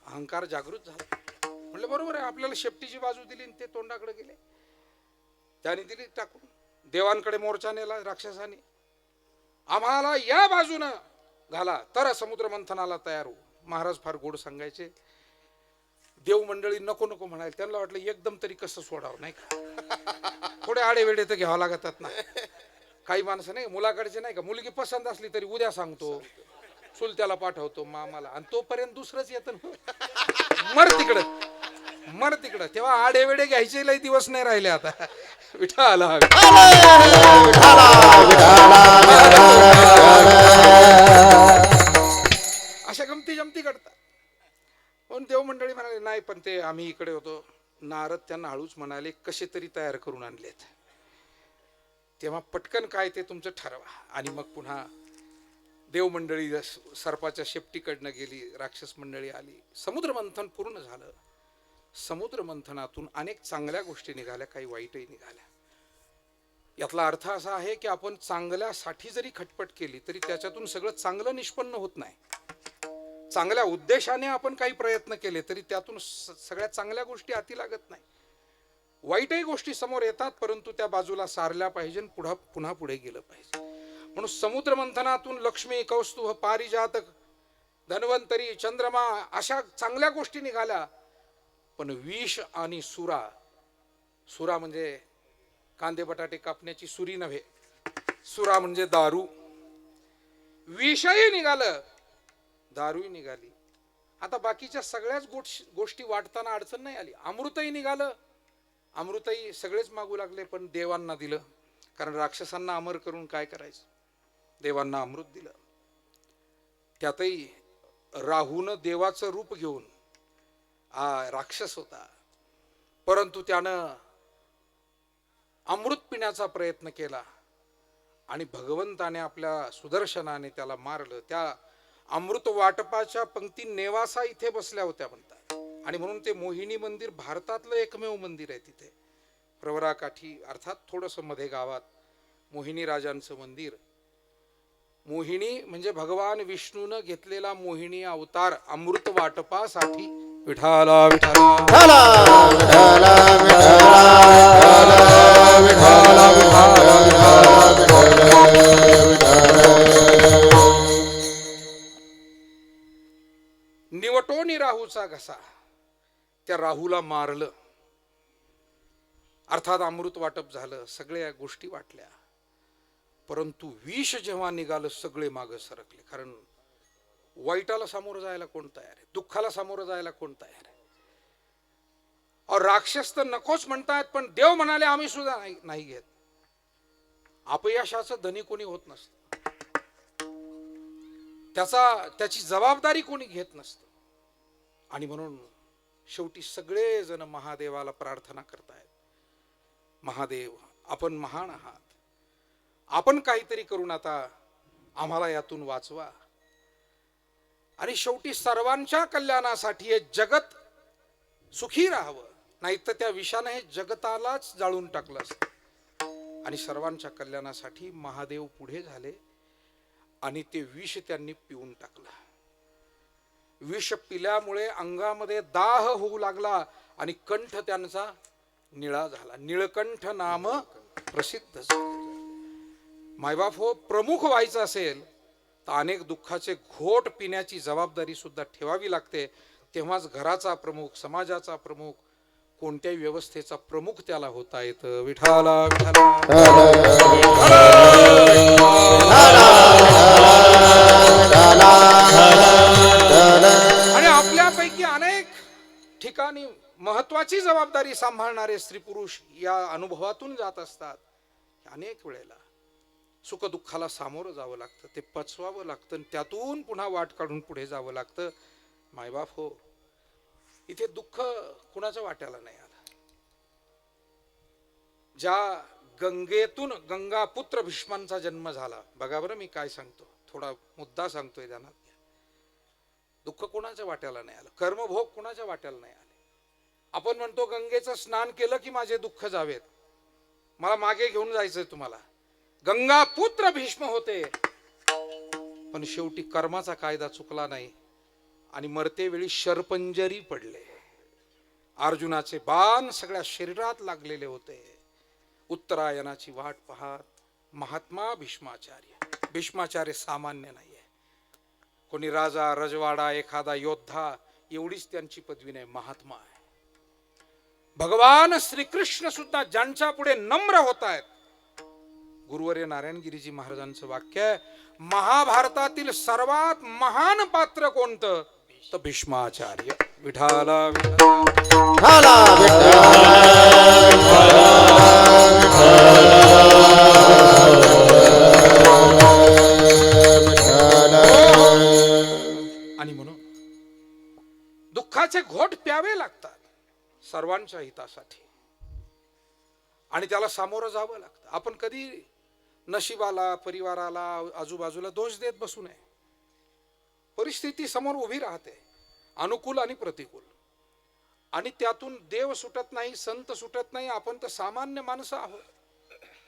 अहंकार जागृत झाला. म्हणलं बरोबर आहे, आपल्याला शेपटीची बाजू दिली आणि ते तोंडाकडे गेले. त्याने दिली टाकून. देवांकडे मोर्चा नेला राक्षसाने. आम्हाला या बाजूनं घाला तर समुद्र मंथनाला तयार हो. महाराज फार गोड सांगायचे. देव मंडळी नको नको म्हणाले. त्यांना वाटलं एकदम तरी कसं सोडावं नाही का. थोडे आडे वेडे तर घ्यावं लागतात ना. काही माणसं नाही मुलाकडचे नाही का, मुलगी पसंत असली तरी उद्या सांगतो, चुलत्याला पाठवतो मामाला, आणि तोपर्यंत दुसरंच येतं. मर तिकडं. तेव्हा आडे वेडे घ्यायचे लय दिवस नाही राहिले आता. विठाला अशा गमती जमती करतात. पण देव मंडळी म्हणाले नाही, पण ते आम्ही इकडे होतो. नारद त्यांना हळूच म्हणाले कसे तरी तयार करून आणलेत. तेव्हा पटकन काय ते तुमचं ठरवा. आणि मग पुन्हा देव मंडळी सर्पाच्या शेपटीकडनं गेली, राक्षस मंडळी आली, समुद्र मंथन पूर्ण झालं. समुद्र मंथनातून अनेक चांगल्या गोष्टी निघाल्या, काही वाईटही निघाल्या. यातला अर्थ असा आहे की आपण चांगल्यासाठी जरी खटपट केली तरी त्याच्यातून सगळं चांगलं निष्पन्न होत नाही. चांगल्या उद्देशाने आपण काही प्रयत्न केले तरी त्यातून सगळ्या चांगल्या गोष्टी हाती लागत नाही. वाईटही गोष्टी समोर येतात, परंतु त्या बाजूला सारल्या पाहिजे, पुन्हा पुढे गेलं पाहिजे. म्हणून समुद्र मंथनातून लक्ष्मी, कौस्तुभ, पारिजातक, धन्वंतरी, चंद्रमा अशा चांगल्या गोष्टी निघाल्या. पण विष आणि सुरा म्हणजे कांदे बटाटे कापण्याची सुरी नव्हे, सुरा म्हणजे दारू. विषही निघालं, दारूही निघाली. आता बाकीच्या सगळ्याच गोष्टी वाटताना अडचण नाही आली. अमृतही निघालं, अमृतही सगळेच मागू लागले, पण देवांना दिलं. कारण राक्षसांना अमर करून काय करायचं, देवांना अमृत दिलं. त्यातही राहून देवाचं रूप घेऊन राक्षस होता, परंतु त्यानं अमृत पिण्याचा प्रयत्न केला आणि भगवंताने आपल्या सुदर्शनाने त्याला मारलं. त्या अमृत वाटपाच्या पंक्ती नेवासा इथे बसल्या होत्या म्हणतात. आणि म्हणून ते मोहिनी मंदिर भारतातलं एकमेव मंदिर आहे. तिथे प्रवराकाठी अर्थात थोडंसं मध्ये गावात मोहिनी राजांचं मंदिर. मोहिनी म्हणजे भगवान विष्णूनं घेतलेला मोहिनी अवतार अमृत वाटपासाठी. विठाला विठाला विठाला विठाला विठाला निवटोनी राहूचा घसा, त्या राहूला मारलं. अर्थात अमृत वाटप झालं, सगळ्या गोष्टी वाटल्या, परंतु विष जेव्हा निघालं सगळे मागे सरकले. कारण वाईटाला सामोरं जायला कोण तयार आहे, दुःखाला सामोरं जायला कोण तयार आहे. और राक्षस तर नकोच म्हणतायत, पण देव म्हणाले आम्ही सुद्धा नाही घेत. अपयशाचं धनी कोणी होत नसतं, त्याची जबाबदारी कोणी घेत नसतं. आणि म्हणून शेवटी सगळे जण महादेवाला प्रार्थना करतायत, महादेव आपण महान आहात, आपण काहीतरी करून आता आम्हाला यातून वाचवा. आणि शेवटी सर्वांच्या कल्याणासाठी हे जगत सुखी राहावं, नाहीतर त्या विषाने हे जगतालाच जाळून टाकलं असतं. आणि सर्वांच्या कल्याणासाठी महादेव पुढे झाले आणि ते विष त्यांनी पिऊन टाकलं. विष पिल्यामुळे अंगामध्ये दाह होऊ लागला आणि कंठ त्यांचा निळा झाला. निळकंठ नाम प्रसिद्ध झाले. मायबाप हो, प्रमुख व्हायचं असेल तर अनेक दुःखाचे घोट पिण्याची जबाबदारी सुद्धा ठेवावी लागते. तेव्हाच घराचा प्रमुख, समाजाचा प्रमुख, कोणत्याही व्यवस्थेचा प्रमुख त्याला होता येतं. विठाला विठाला आणि आपल्यापैकी अनेक ठिकाणी महत्वाची जबाबदारी सांभाळणारे स्त्री पुरुष या अनुभवातून जात असतात. अनेक वेळेला सुख दुःखाला सामोरं जावं लागतं, ते पचवावं लागतं, त्यातून पुन्हा वाट काढून पुढे जावं लागतं. मायबाप हो, इथे दुःख कुणाच्या वाट्याला नाही आलं. ज्या गंगेतून गंगापुत्र भीष्मांचा जन्म झाला, बघा बरं मी काय सांगतो, थोडा मुद्दा सांगतोय ध्यानात घ्या. दुःख कोणाच्या वाट्याला नाही आलं, कर्मभोग कोणाच्या वाट्याला नाही आले. आपण म्हणतो गंगेचं स्नान केलं की माझे दुःख जावेत, मला मागे घेऊन जायचंय तुम्हाला. गंगापुत्र भीष्म होते, पण शेवटी कर्माचा कायदा चुकला नाही आणि मरते वेळी शरपंजरी पडले. अर्जुनाचे बाण सगळ्या शरीरात लागलेले होते. उत्तरायणाची वाट पाहत महात्मा भीष्माचार्य. भीष्माचार्य सामान्य नाहीये, कोणी राजा रजवाडा एखादा योद्धा एवढीच त्यांची पदवी नाही, महात्मा आहे. भगवान श्रीकृष्ण सुद्धा ज्यांच्या पुढे नम्र होत आहेत. गुरुवर्य नारायणगिरीजी महाराजांचं वाक्य आहे, महाभारतातील सर्वात महान पात्र कोणतं तर भीष्माचार्य. विठाला विठाला आणि म्हणून दुःखाचे घोट प्यावे लागतात सर्वांच्या हितासाठी. आणि त्याला सामोरं जावं लागतं. आपण कधी नशिबाला, परिवाराला, आजूबाजूला दोष देत बसू नये. परिस्थिती समोर उभी राहते, अनुकूल आणि प्रतिकूल, आणि त्यातून देव सुटत नाही, संत सुटत नाही. आपण तर सामान्य माणसं आहोत.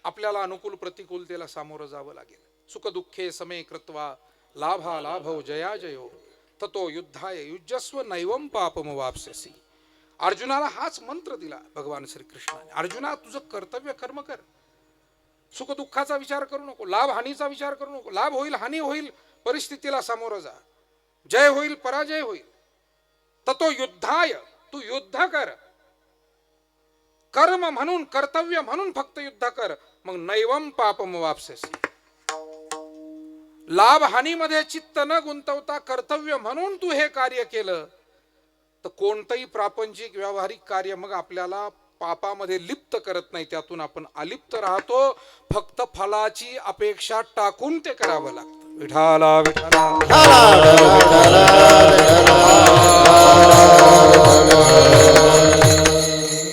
आपल्याला अनुकूल प्रतिकूलतेला सामोरं जावं लागेल. सुख दुःखे समे कृत्वा लाभा लाभो जया जयो ततो युद्धाय युजस्व नैवम पापम वाप्स्यसि. अर्जुनाला हाच मंत्र दिला भगवान श्रीकृष्णाने. अर्जुना, तुझं कर्तव्य कर्म कर. सुख दुःखाचा विचार करू नको, लाभ हानीचा विचार करू नको. लाभ होईल, हानी होईल, परिस्थितीला सामोरं जा. जय होईल, पराजय होईल. ततो युद्धाय, तू युद्ध कर. कर्म म्हणून, कर्तव्य म्हणून फक्त युद्ध कर. मग नैवम पापम वाप्स्यसि. लाभ हानीमध्ये चित्त न गुंतवता कर्तव्य म्हणून तू हे कार्य केलं तर कोणतंही प्रापंचिक व्यावहारिक कार्य मग आपल्याला पापामध्ये लिप्त करत नाही. त्यातून आपण अलिप्त राहतो. फक्त फलाची अपेक्षा टाकून ते करावं लागतं. विठाला विठाला.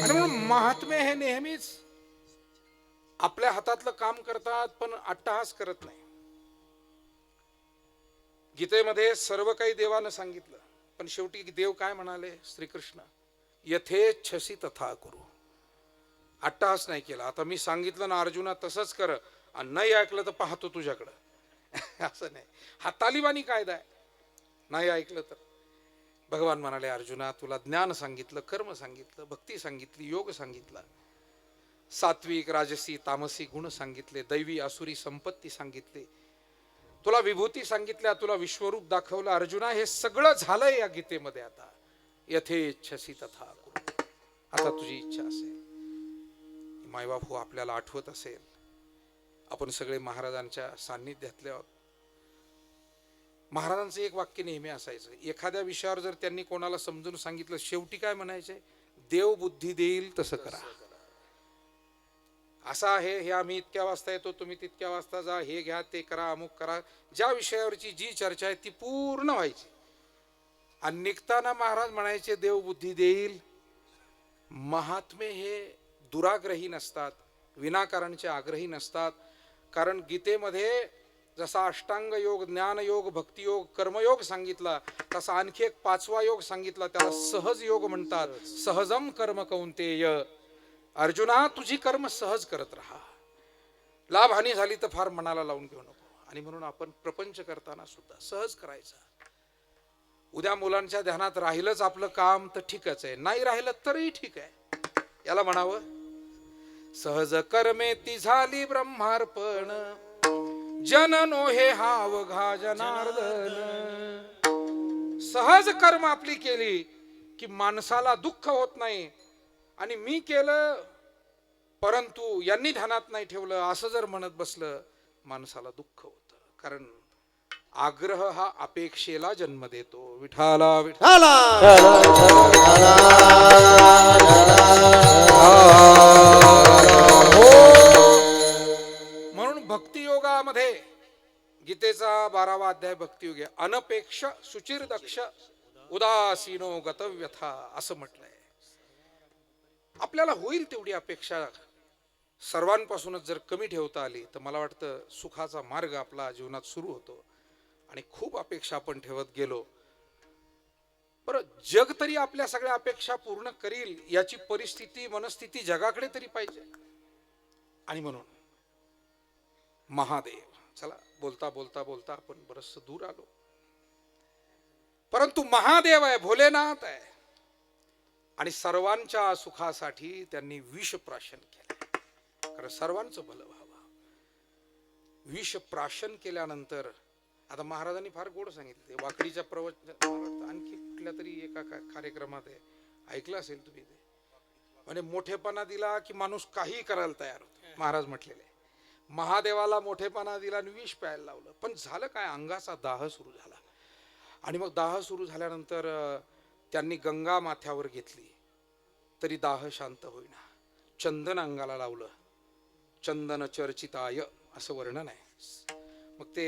आणि म्हणून महात्मे हे नेहमीच आपल्या हातातलं काम करतात, पण अट्टहास करत नाही. गीतेमध्ये सर्व काही देवानं सांगितलं, पण शेवटी देव काय म्हणाले? श्रीकृष्ण, यथेच्छसी तथा करू. अट्टहास नाही केला. आता मी सांगितलं ना अर्जुना तसंच कर, आणि नाही ऐकलं तर पाहतो तुझ्याकडं. असं नाही. हा तालिबानी कायदा आहे. नाही ऐकलं तर भगवान म्हणाले, अर्जुना तुला ज्ञान सांगितलं, कर्म सांगितलं, भक्ती सांगितली, योग सांगितला, सात्विक राजसी तामसी गुण सांगितले, दैवी आसुरी संपत्ती सांगितली, तुला विभूती सांगितल्या, तुला विश्वरूप दाखवलं. अर्जुना, हे सगळं झालंय या गीतेमध्ये. आता यथेच्छसी तथा करू. आता तुझी इच्छा असेल. मायबापू आपल्याला आठवत असेल, आपण सगळे महाराजांच्या सान्निध्यातले आहोत. महाराजांचं एक वाक्य नेहमी असायचं. एखाद्या विषयावर जर त्यांनी कोणाला समजून सांगितलं, शेवटी काय म्हणायचे? देव बुद्धी देईल तसं करा. असं आहे, हे आम्ही इतक्या वाजता येतो, तुम्ही तितक्या वाजता जा, हे घ्या, ते करा, अमुक करा. ज्या विषयावरची जी चर्चा आहे ती पूर्ण व्हायची. आणि निघताना महाराज म्हणायचे, देव बुद्धी देईल. महात्मे हे दुराग्रही नसतात, विनाकारणचे आग्रही नसतात. कारण गीतेमध्ये जसा अष्टांग योग, ज्ञान योग, भक्ती योग, कर्मयोग सांगितला, तसा आणखी एक 5वा योग सांगितला. त्याला सहज योग म्हणतात. सहजम कर्म कौंतेय. अर्जुना, तुझी कर्म सहज करत राहा. लाभ हानी झाली तर फार मनाला लावून घेऊ नको. आणि म्हणून आपण प्रपंच करताना सुद्धा सहज करायचा. उद्या मुलांच्या ध्यानात राहिलंच आपलं काम तर ठीकच आहे, नाही राहिलं तरी ठीक आहे. याला म्हणावं, सहज कर्मे ती झाली ब्रह्मार्पण, जननो हे हावघा जनार्दन. सहज कर्म आपली केली की माणसाला दुःख होत नाही. आणि मी केलं परंतु यांनी ध्यानात नाही ठेवलं असं जर म्हणत बसलं, माणसाला दुःख होतं. कारण आग्रह हा अपेक्षेला जन्म देतो. विठाला विठाला. म्हणून भक्तियोगामध्ये गीतेचा 12वा अध्याय भक्तियोग आहे. अनपेक्ष सुचिर दक्ष उदासीनो गतव्यथा असं म्हटलंय. आपल्याला होईल तेवढी अपेक्षा सर्वांपासूनच जर कमी ठेवता आली तर मला वाटतं सुखाचा मार्ग आपला जीवनात सुरू होतो. आणि खूप अपेक्षा आपण ठेवत गेलो, बरं जग तरी आपल्या सगळ्या अपेक्षा पूर्ण करील याची परिस्थिती, मनस्थिती जगाकडे तरी पाहिजे. आणि म्हणून महादेव, चला बोलता बोलता बोलता आपण बरंच दूर आलो, परंतु महादेव आहे, भोलेनाथ आहे. आणि सर्वांच्या सुखासाठी त्यांनी विष प्राशन केलं. कारण सर्वांचं भलं व्हावं. विष प्राशन केल्यानंतर आता महाराजांनी फार गोड सांगितले. वाकडीच्या प्रवचन आणखी कुठल्या तरी एका कार्यक्रमात आहे, ऐकलं असेल तुम्ही ते. म्हणजे मोठेपणा दिला की माणूस काही करायला तयार होतो. महाराज म्हटलेले, महादेवाला मोठेपणा दिला आणि विष प्यायला लावलं. पण झालं काय? अंगाचा दाह सुरू झाला. आणि मग दाह सुरू झाल्यानंतर त्यांनी गंगा माथ्यावर घेतली तरी दाह शांत होईना. चंदन अंगाला लावलं, चंदन चर्चिताय असं वर्णन आहे. मग ते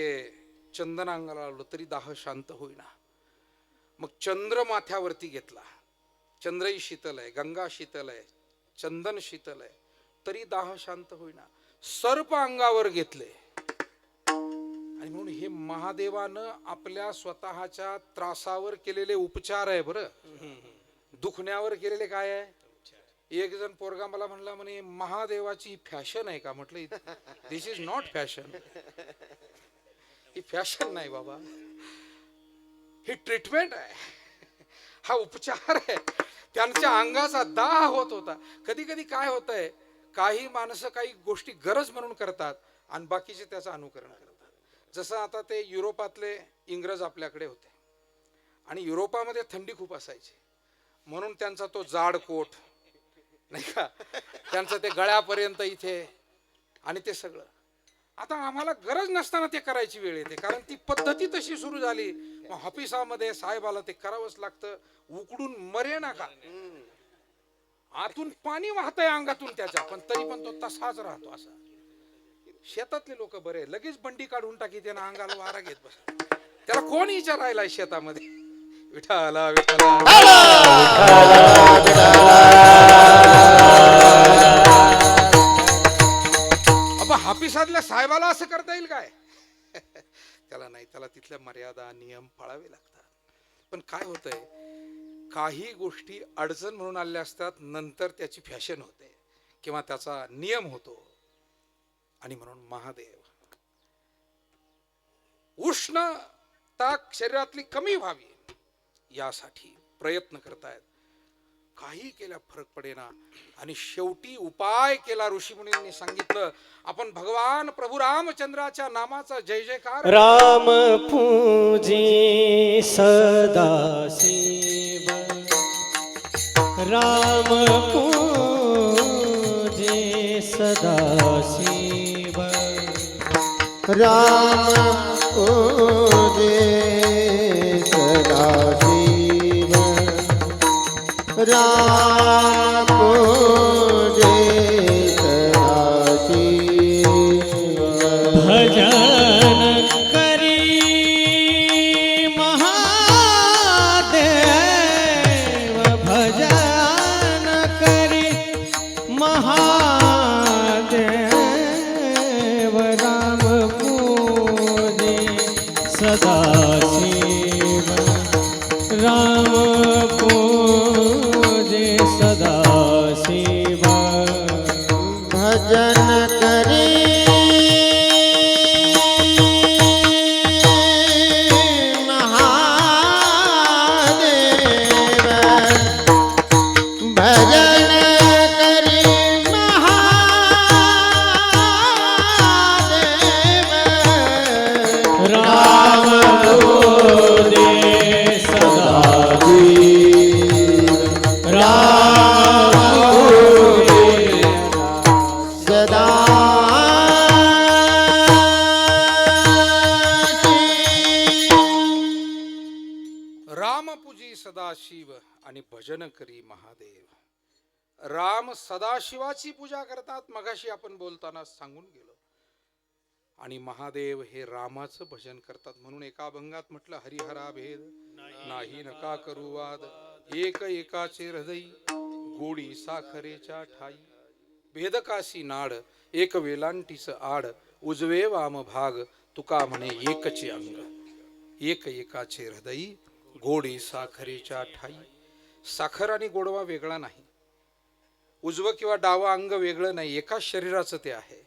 चंदन अंगाला लावलं तरी दाह शांत होईना. मग चंद्र माथ्यावरती घेतला. चंद्रही शीतल आहे, गंगा शीतल आहे, चंदन शीतल आहे, तरी दाह शांत होईना, सर्प अंगावर घेतले. आणि म्हणून हे महादेवानं आपल्या स्वतःच्या त्रासावर केलेले उपचार आहे. बरं, दुखण्यावर केलेले काय आहे? एक जण पोरगा मला म्हणला, म्हणे महादेवाची फॅशन आहे का? म्हटलं दिस इज नॉट फॅशन. ही फॅशन नाही बाबा, ही ट्रीटमेंट आहे, हा उपचार आहे. त्यांच्या अंगाचा दाह होत होता. कधी कधी काय होतंय, काही माणसं काही गोष्टी गरज म्हणून करतात आणि बाकीचे त्याचं अनुकरण करतात. जसं आता ते युरोपातले इंग्रज आपल्याकडे होते आणि युरोपामध्ये थंडी खूप असायची, म्हणून त्यांचा तो जाड कोट नाही का, त्यांचं ते गळ्यापर्यंत इथे आणि ते सगळं. आता आम्हाला गरज नसताना ते करायची वेळ येते, कारण ती पद्धती तशी सुरू झाली. ऑफिसामध्ये साहेबाला ते करावंच लागतं. उकडून मरे ना का, आतून पाणी वाहतंय अंगातून त्याच्या, पण तरी पण तो तसाच राहतो. असा शेतातले लोक बरे, लगेच बंडी काढून टाकी, त्यांना अंगाला वारा घेत बस. त्याला कोण विचारायलाय शेतामध्ये? विठाला विठाला हापिसातल्या साहेबाला असं करता येईल काय? त्याला नाही, त्याला तिथल्या मर्यादा नियम पाळावे लागतात. पण काय होतंय, काही गोष्टी अडचण म्हणून आलेल्या असतात, नंतर त्याची फॅशन होते किंवा त्याचा नियम होतो. आणि म्हणून महादेव उष्णता शरीरातली कमी व्हावी यासाठी प्रयत्न करतायत. काही केल्या फरक पडेना आणि शेवटी उपाय केला. ऋषीमुनींनी सांगितलं, आपण भगवान प्रभू रामचंद्राच्या नामाचा जय जयकार. राम पूजी सदा शिव, राम पूजी सदा शिव, राम पूजे सदाशिव, राम पूजे सदाशिव. भजन करी महादेव, भजन करी महादेव, राम पूजे सदाशिव, राम पूजे सदाशिव. भजन करी महादेव, भजन करी महादेव, राम पूजे सदाशिव, राम पूजे सदा रामपूजी सदाशिव आणि भजन करी महादेव. राम सदाशिवाची पूजा करतात, मगाशी आपण बोलताना सांगून गेलो. आणि महादेव हे रामाचं भजन करतात. म्हणून एका अभंगात म्हटलं, हरिहरा भेद नाही नका करू वाद, एक एकाचे हृदय गोडी साखरेच्या ठाई. भेदकाशी नाड एक वेलांटीच आड, उजवे वाम भाग तुका म्हणे एकचे अंग. एक एकाचे हृदय गोडी साखरेच्या ठाई. साखर आणि गोडवा वेगळा नाही, उजवं किंवा डावं अंग वेगळं नाही, एकाच शरीराचं ते आहे.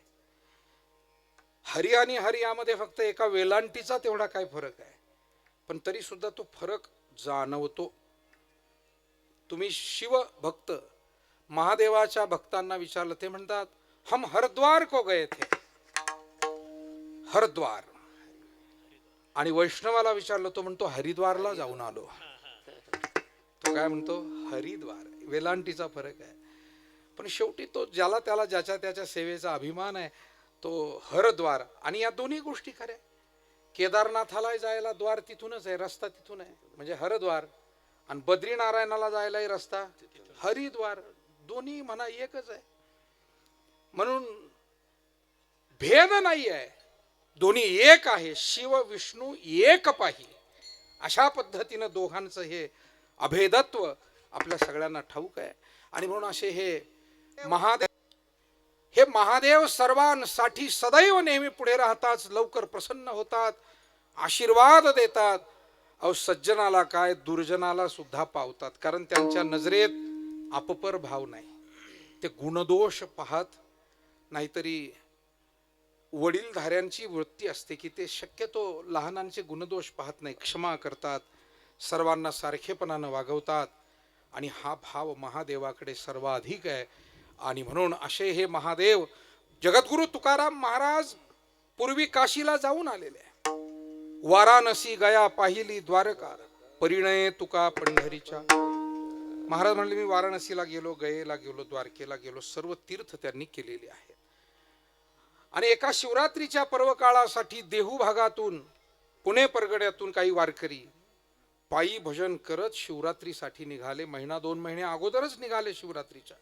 हरी आणि हरी यामध्ये फक्त एका वेलांटीचा तेवढा काय फरक आहे, पण तरी सुद्धा तो फरक जाणवतो. तुम्ही शिव भक्त महादेवाच्या भक्तांना विचारलं, ते म्हणतात हम हरिद्वार को गए थे. हरिद्वार. आणि वैष्णवाला विचारलं, तो म्हणतो हरिद्वारला जाऊन आलो. तो काय म्हणतो? हरिद्वार. वेलांटीचा फरक आहे, पण शेवटी तो ज्याला त्याला ज्याच्या त्याच्या सेवेचा अभिमान आहे तो हरिद्वार. आणि या दोन्ही गोष्टी खऱ्या. केदारनाथाला जायला द्वार तिथूनच आहे, रस्ता तिथून आहे, म्हणजे हरिद्वार. आणि बद्रीनारायणाला जायलाही रस्ता हरिद्वार. दोन्ही म्हणा एकच आहे. म्हणून भेद नाही आहे, दोन्ही एक आहे. शिव विष्णू एक पाही. अशा पद्धतीनं दोघांचं हे अभेदत्व आपल्या सगळ्यांना ठाऊक आहे. आणि म्हणून असे हे महादेव हे महादेव सर्वांसाठी सदैव नेहमी पुढे राहतात, लवकर प्रसन्न होतात, आशीर्वाद देतात. अहो सज्जनाला काय दुर्जनाला सुद्धा पावतात, कारण त्यांच्या नजरेत अपपर भाव नाही. ते गुणदोष पाहत, नाहीतरी वडीलधाऱ्यांची वृत्ती असते की ते शक्यतो लहानांचे गुणदोष पाहत नाही, क्षमा करतात, सर्वांना सारखेपणानं वागवतात. आणि हा भाव महादेवाकडे सर्वाधिक आहे. आणि म्हणून असे हे महादेव जगद्गुरु तुकाराम महाराज पूर्वी काशीला जाऊन आलेले आहे. वाराणसी गया पाहिली द्वारका, परिणय तुका पंढरीच्या. महाराज म्हणले मी वाराणसीला गेलो, गयेला गेलो, द्वारकेला गेलो, सर्व तीर्थ त्यांनी केलेले आहेत. आणि एका शिवरात्रीच्या पर्व काळासाठी देहू भागातून, पुणे परगड्यातून काही वारकरी पायी भजन करत शिवरात्रीसाठी निघाले. महिना 2 महिने अगोदरच निघाले शिवरात्रीच्या.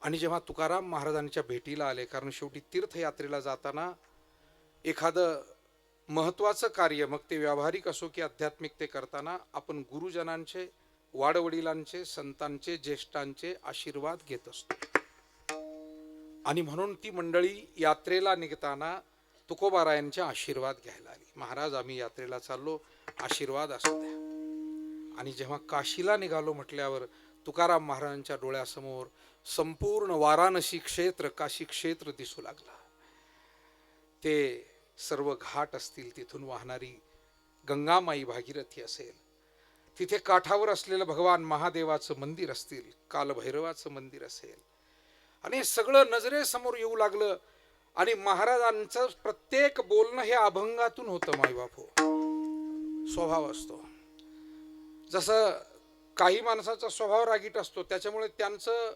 आणि जेव्हा तुकाराम महाराजांच्या भेटीला आले, कारण शेवटी तीर्थयात्रेला जाताना एखादं महत्वाचं कार्य, मग ते व्यावहारिक असो की आध्यात्मिक, ते करताना आपण गुरुजनांचे, वाडवडिलांचे, संतांचे, ज्येष्ठांचे आशीर्वाद घेत असतो. आणि म्हणून ती मंडळी यात्रेला निघताना तुकोबारायांचे आशीर्वाद घ्यायला आली. महाराज आम्ही यात्रेला चाललो, आशीर्वाद असू द्या. आणि जेव्हा काशीला निघालो म्हटल्यावर तुकाराम महाराजांच्या डोळ्यासमोर संपूर्ण वाराणसी क्षेत्र, काशी क्षेत्र दिसू लागला. ते सर्व घाट असतील, तिथून वाहणारी गंगामाई भागीरथी असेल, तिथे काठावर असलेलं भगवान महादेवाचं मंदिर असतील, कालभैरवाचं मंदिर असेल, आणि हे सगळं नजरेसमोर येऊ लागलं. आणि महाराजांचं प्रत्येक बोलणं हे अभंगातून होतं. मायबाप हो, स्वभाव असतो. जसं काही माणसाचा स्वभाव रागीट असतो, त्याच्यामुळे त्यांचं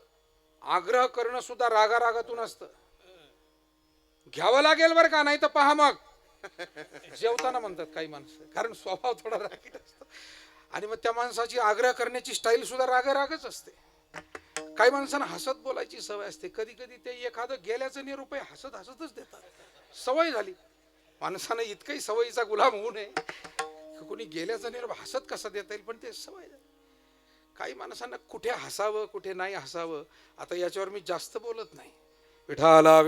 आग्रह करणं सुद्धा रागारागातून असतं. घ्यावं लागेल बरं का, नाही तर पहा मग जेवताना म्हणतात काही माणसं, कारण स्वभाव थोडा रागीट असतो. आणि मग त्या माणसाची आग्रह करण्याची स्टाईल सुद्धा रागारागच असते. काही माणसांना हसत बोलायची सवय असते. कधी कधी ते एखादं गेल्याचं निरोप हसत हसतच देतात. सवय झाली माणसानं, इतकही सवयीचा गुलाम होऊ नये. कोणी गेल्याचं निरोप हसत कसा देता येईल, पण ते सवय झाली. काही माणसांना कुठे हसावं कुठे नाही हसावं, आता याच्यावर मी जास्त बोलत नाही. विठाला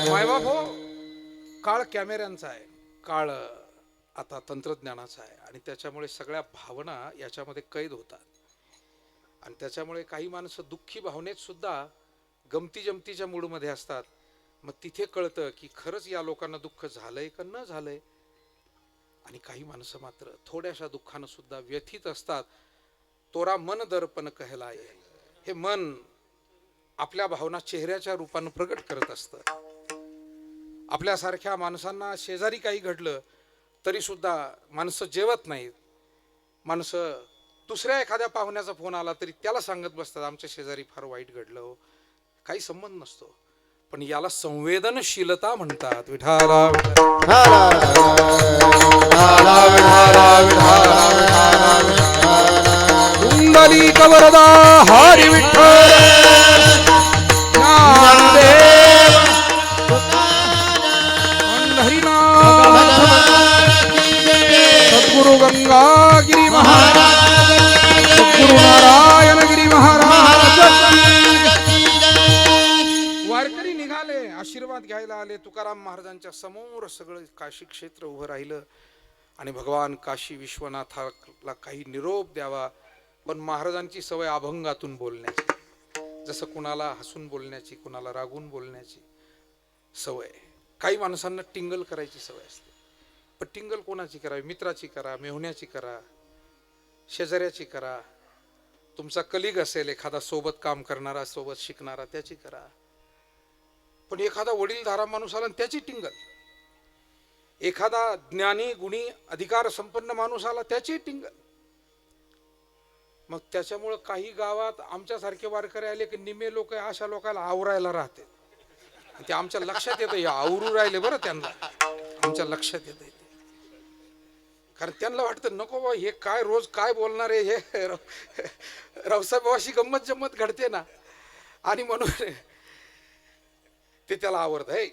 मायबाप हो, काळ कॅमेऱ्यांचा आहे, काळ आता तंत्रज्ञानाचा आहे. आणि त्याच्यामुळे सगळ्या भावना याच्यामध्ये कैद होतात. आणि त्याच्यामुळे काही माणसं दुःखी भावनेत सुद्धा गमती जमतीच्या मूडमध्ये असतात. मग तिथे कळतं की खरंच या लोकांना दुःख झालंय का न झालंय. आणि काही माणसं मात्र थोड्याशा दुःखानं सुद्धा व्यथित असतात. तोरा मन दर्पण कहलाय. हे मन आपल्या भावना चेहऱ्याच्या रूपानं प्रगट करत असतं. आपल्यासारख्या माणसांना शेजारी काही घडलं तरी सुद्धा माणसं जेवत नाहीत. माणसं दुसऱ्या एखाद्या पाहुण्याचा फोन आला तरी त्याला सांगत बसतात आमच्या शेजारी फार वाईट घडलं हो. काही संबंध नसतो, पण याला संवेदनशीलता म्हणतात. विठाला कुंडली कवरदा हरी विठ्ठल ज्ञानदेव पंढरीनाथ सद्गुरु गंगागिरी महाराज, सद्गुरु नारायणगिरी महाराज. वारकरी निघाले, आशीर्वाद घ्यायला आले. तुकाराम महाराजांच्या समोर सगळं काशी क्षेत्र उभं राहिलं. आणि भगवान काशी विश्वनाथाला काही निरोप द्यावा, पण महाराजांची सवय अभंगातून बोलण्याची. जसं कुणाला हसून बोलण्याची, कुणाला रागून बोलण्याची सवय. काही माणसांना टिंगल करायची सवय असते. पण टिंगल कोणाची करावी? मित्राची करा, मेहुण्याची करा, शेजाऱ्याची करा. तुमचा कलिग असेल एखादा, सोबत काम करणारा, सोबत शिकणारा, त्याची करा. पण एखादा वडीलधारा माणूस आला त्याची टिंगल. एखादा ज्ञानी गुणी अधिकार संपन्न माणूस आला त्याची टिंगल. मग त्याच्यामुळं काही गावात आमच्यासारखे वारकरी आले की निम्मे लोक अशा लोकांना आवरायला राहते. ते आमच्या लक्षात येतं, हे आवरू राहिले बरं, त्यांना आमच्या लक्षात येतं. कारण त्यांना वाटतं नको बा, हे काय रोज काय बोलणार आहे, हे रावसाहेब अशी गंमत जम्मत घडते ना. आणि म्हणून ते त्याला आवडतं. हे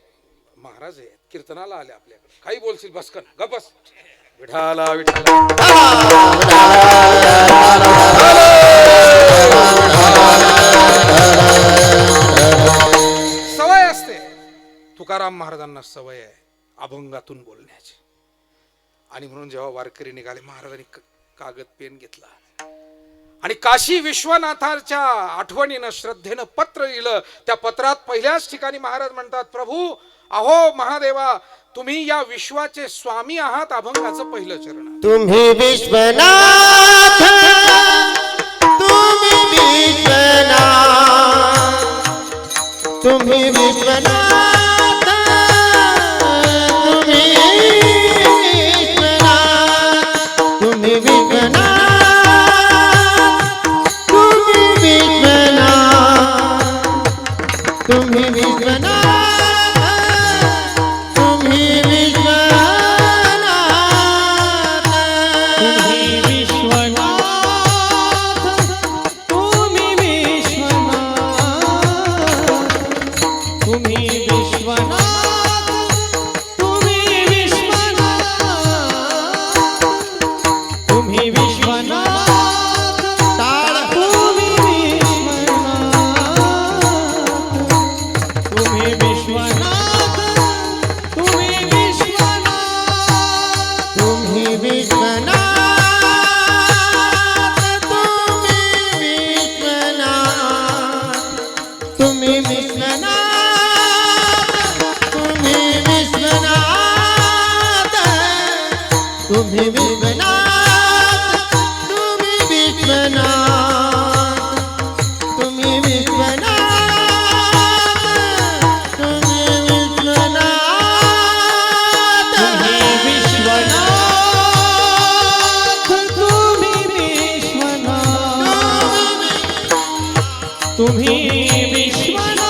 महाराज आहे, कीर्तनाला आले आपल्याकडे, काही बोलशील बसकन गप बस, विठाला विठाला सवय असते, तुकाराम महाराजांना सवय आहे अभंगातून बोलण्याची. आणि म्हणून जेव्हा वारकरी निघाले, महाराजांनी कागद पेन घेतला आणि काशी विश्वनाथाच्या आठवणीनं श्रद्धेनं पत्र लिहिलं. त्या पत्रात पहिल्याच ठिकाणी महाराज म्हणतात, प्रभू अहो महादेवा, तुम्ही या विश्वाचे स्वामी आहात. अभंगाचं पहिलं चरण. तुम्ही विश्वनाथ, तुम्ही विश्वनाथ, तुम्ही विश्वनाथ, तुम्ही विश्वनाथ, तुम्ही विश्वनाथ, तुम्ही विश्वनाथ,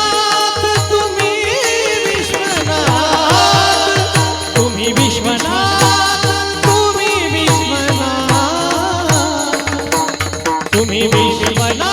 तुम्ही विश्वनाथ,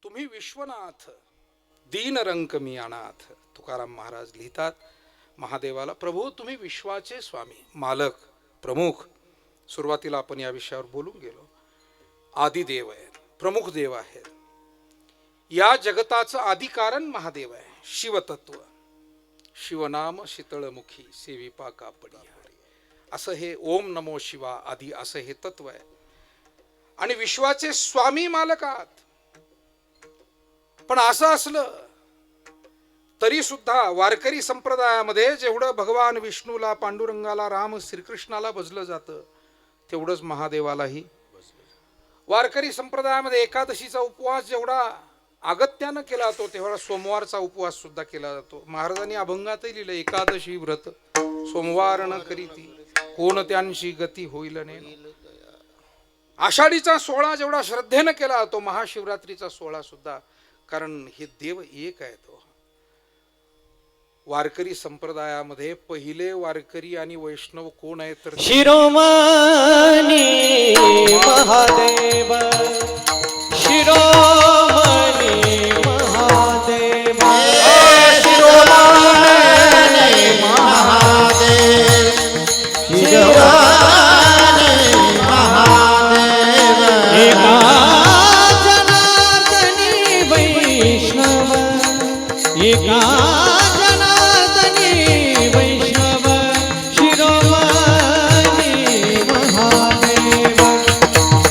तुम्ही विश्वनाथ दीनरंक मी अनाथ. तुकाराम महाराज लिहितात महादेवाला, प्रभू तुम्ही विश्वाचे स्वामी, मालक, प्रमुख. सुरुवातीला आपण या विषयावर बोलून गेलो. आदिदेव आहेत, प्रमुख देव आहेत. या जगताचं आदिकारण महादेव आहे. शिवतत्व, शिवनाम शीतळमुखी सेविपा कापडी, असं हे ओम नमो शिवा आदी असं हे तत्व आहे. आणि विश्वाचे स्वामी मालक आहात. पण असं असलं तरी सुद्धा वारकरी संप्रदायामध्ये जेवढं भगवान विष्णूला, पांडुरंगाला, राम श्रीकृष्णाला भजलं जातं तेवढंच महादेवालाही. वारकरी संप्रदायामध्ये एकादशीचा उपवास जेवढा अगत्यानं केला जातो तेव्हा सोमवारचा उपवास सुद्धा केला जातो. महाराजांनी अभंगातही लिहिलं, एकादशी व्रत सोमवार न करीती कोण त्यांशी गती होईल नेन. आषाढीचा सोहळा जेवढा श्रद्धेनं केला जातो, महाशिवरात्रीचा सोहळा सुद्धा, कारण हे देव एक आहे. तो वारकरी संप्रदायामध्ये पहिले वारकरी आणि वैष्णव कोण आहे तर शिरोमणी महादेव, शिरोमणी महादेव, शिरोमणी महादेव, शिरोमणी महादेव. एका जनार्दनी वैष्णव, एका जनार्दनी वैष्णव, शिरोमणी महादेव,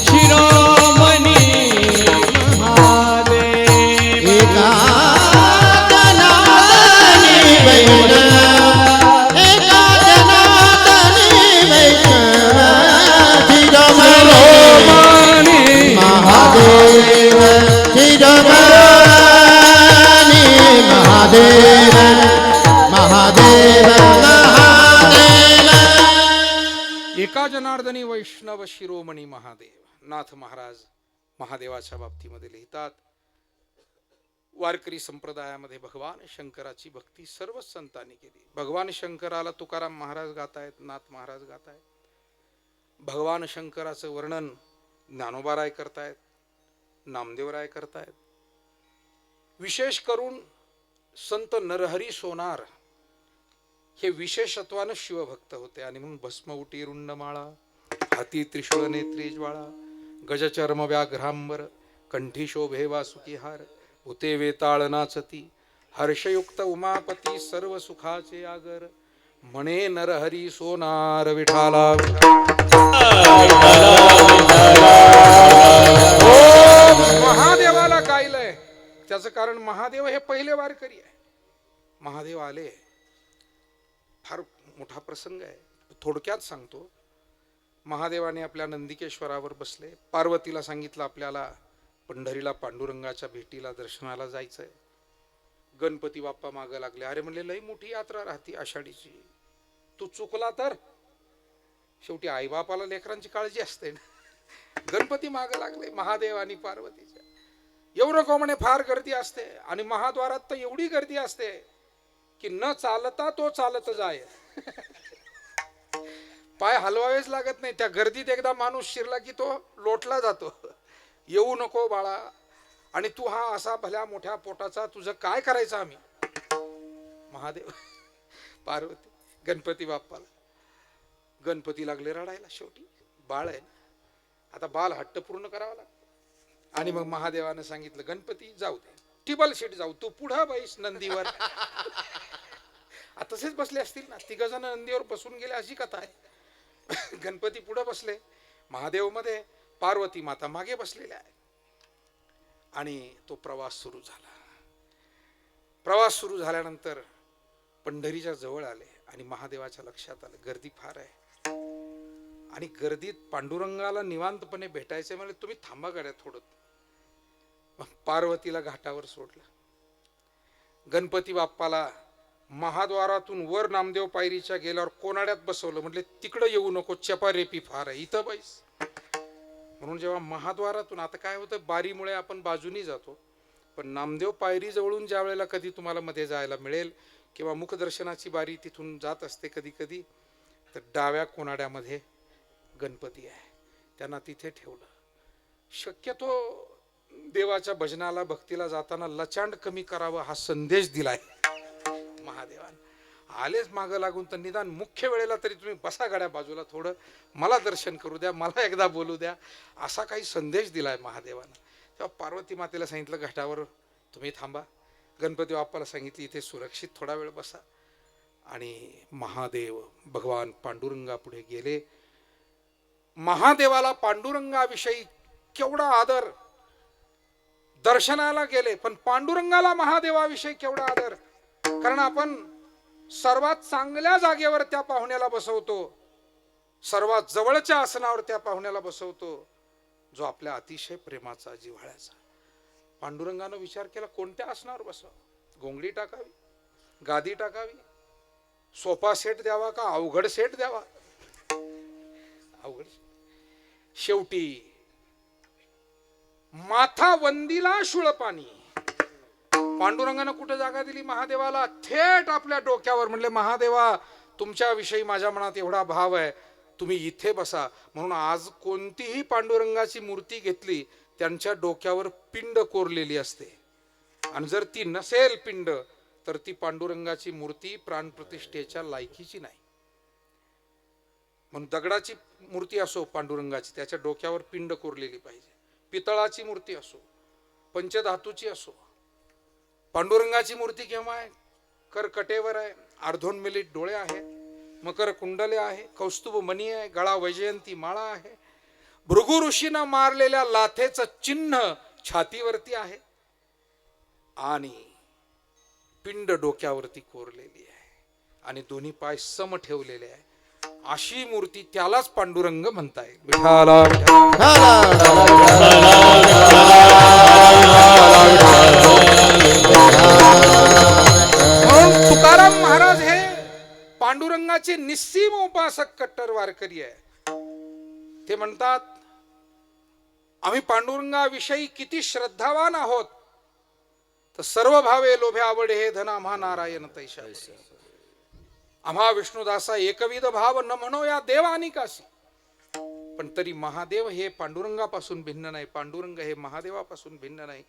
शिरोमणी महादेव. एका जनार्दनी वैष्णव, एका जनार्दनी वैष्णव, शिरोमणी महादेव, शिरोमणी महादेव, महादेव महादेव. एका जनार्दनी वैष्णव शिरोमणी महादेव. नाथ महाराज महादेवाच्या बाबतीमध्ये लिहितात, वारकरी संप्रदायामध्ये भगवान शंकराची भक्ती सर्वच संतांनी केली. भगवान शंकराला तुकाराम महाराज गातायत, नाथ महाराज गातायत. भगवान शंकराचं वर्णन ज्ञानोबाराय करतायत, नामदेवराय करतायत. विशेष करून संत नरहरी सोनार हे विशेषत्वानं शिवभक्त होते आणि म्हणून भस्मउटी रुंडमाळा, हाती त्रिशूळ नेत्री ज्वाळा, गजचर्म व्याघ्रांबर, कंठी शोभे वासुकी हार, भूते वेताळ नाचती, हर्षयुक्त उमापती, सर्व सुखाचे आगर, म्हणे नरहरी सोनार विठाला. महादेवाला गायलंय त्याचं कारण महादेव हे पहिले वारकरी आहे. महादेव आले, फार मोठा प्रसंग आहे, थोडक्यात सांगतो. महादेवाने आपल्या नंदिकेश्वरावर बसले, पार्वतीला सांगितलं आपल्याला पंढरीला पांडुरंगाच्या भेटीला दर्शनाला जायचंय. गणपती बाप्पा मागं लागले. अरे म्हणले, लई मोठी यात्रा राहते आषाढीची, तू चुकला तर. शेवटी आईबापाला लेकरांची काळजी असते ना. गणपती मागं लागले महादेव आणि पार्वतीच्या. एवढं को म्हणे फार गर्दी असते आणि महाद्वारात तर एवढी गर्दी असते की न चालता तो चालत जाय. पाय हलवावेच लागत नाही. त्या गर्दीत एकदा माणूस शिरला की तो लोटला जातो. येऊ नको बाळा, आणि तू हा असा भल्या मोठ्या पोटाचा, तुझं काय करायचं आम्ही. महादेव पार्वती गणपती बाप्पाला. गणपती लागले रडायला. शेवटी बाळ आहे ना, आता बाल हट्ट पूर्ण करावा लागतो. आणि मग महादेवानं सांगितलं, गणपती जाऊ दे, टिबल सीट जाऊ, तू पुढं बैस नंदीवर. तसेच बसले असतील ना, तिघजण नंदीवर बसून गेले अशी कथा आहे. गणपती पुढे बसले, महादेव मध्ये, पार्वती माता मागे बसलेल्या आहे. आणि तो प्रवास सुरू झाला. प्रवास सुरू झाल्यानंतर पंढरीच्या जवळ आले आणि महादेवाच्या लक्षात आलं गर्दी फार आहे आणि गर्दीत पांडुरंगाला निवांतपणे भेटायचे. म्हणजे तुम्ही थांबा गाड्या थोडं. पार्वतीला घाटावर सोडलं. गणपती बाप्पाला महाद्वारातून वर नामदेव पायरीच्या गेल्यावर कोनाड्यात बसवलं. म्हटले तिकडं येऊ नको, चपारेपी फार आहे, इथं बैस. म्हणून जेव्हा महाद्वारातून, आता काय होतं बारीमुळे आपण बाजूनी जातो, पण नामदेव पायरी जवळून ज्या वेळेला कधी तुम्हाला मध्ये जायला मिळेल किंवा मुखदर्शनाची बारी तिथून जात असते कधी कधी, तर डाव्या कोनाड्यामध्ये गणपती आहे. त्यांना तिथे ठेवलं. शक्यतो देवाच्या भजनाला भक्तीला जाताना लचांड कमी करावं हा संदेश दिलाय महादेवान. आलेच मागं लागून तर निदान मुख्य वेळेला तरी तुम्ही बसा गाड्या बाजूला, थोडं मला दर्शन करू द्या, मला एकदा बोलू द्या, असा काही संदेश दिलाय महादेवानं. तेव्हा पार्वती मातेला सांगितलं घाटावर तुम्ही थांबा. गणपती बाप्पाला सांगितलं इथे सुरक्षित थोडा वेळ बसा. आणि महादेव भगवान पांडुरंगा पुढे गेले. महादेवाला पांडुरंगाविषयी केवढा आदर. दर्शनाला गेले पण पांडुरंगाला महादेवाविषयी केवढा आदर. कारण आपण सर्वात चांगल्या जागेवर त्या पाहुण्याला बसवतो, सर्वात जवळच्या आसनावर त्या पाहुण्याला बसवतो, जो आपल्या अतिशय प्रेमाचा जिव्हाळ्याचा. पांडुरंगानं विचार केला कोणत्या आसनावर बसावं, घोंगडी टाकावी, गादी टाकावी, सोफा सेट द्यावा का अवघड सेट द्यावा, अवघड. शेवटी माथा वंदीला शूळपाणी. पांडुरंगानं कुठे जागा दिली महादेवाला, थेट आपल्या डोक्यावर. म्हणले महादेवा तुमच्या विषयी माझ्या मनात एवढा भाव आहे, तुम्ही इथे बसा. म्हणून आज कोणतीही पांडुरंगाची मूर्ती घेतली त्यांच्या डोक्यावर पिंड कोरलेली असते, आणि जर ती नसेल पिंड तर ती पांडुरंगाची मूर्ती प्राणप्रतिष्ठेच्या लायकीची नाही. म्हणून दगडाची मूर्ती असो पांडुरंगाची, त्याच्या डोक्यावर पिंड कोरलेली पाहिजे. पितळाची मूर्ती असो, पंचधातूची असो. पांडुरंगाची मूर्ती केव्हा आहे? करकटेवर आहे, अर्धोन्मिलित डोळे आहेत, मकर कुंडले आहे, कौस्तुभ मणी आहे, गळा वैजयंती माळा आहे, भृगु ऋषीनं मारलेल्या लाथेचं चिन्ह छातीवरती आहे, आणि पिंड डोक्यावरती कोरलेली आहे, आणि दोन्ही पाय सम ठेवलेले आहे. अशी मूर्ती त्यालाच पांडुरंग म्हणता येईल. विठाला तुकाराम महाराज हे पांडुरंगाचे निस्सीम उपासक कट्टर वारकरी आहे. ते म्हणतात आम्ही पांडुरंगाविषयी किती श्रद्धावान आहोत, तर सर्व भावे लोभे आवडे हे धन आम्हा नारायण तैशा. आम्हा विष्णुदासा एकविध भाव न म्हणो या देवानिकासी. पण तरी महादेव हे पांडुरंगापासून भिन्न नाही, पांडुरंग हे महादेवापासून भिन्न नाही.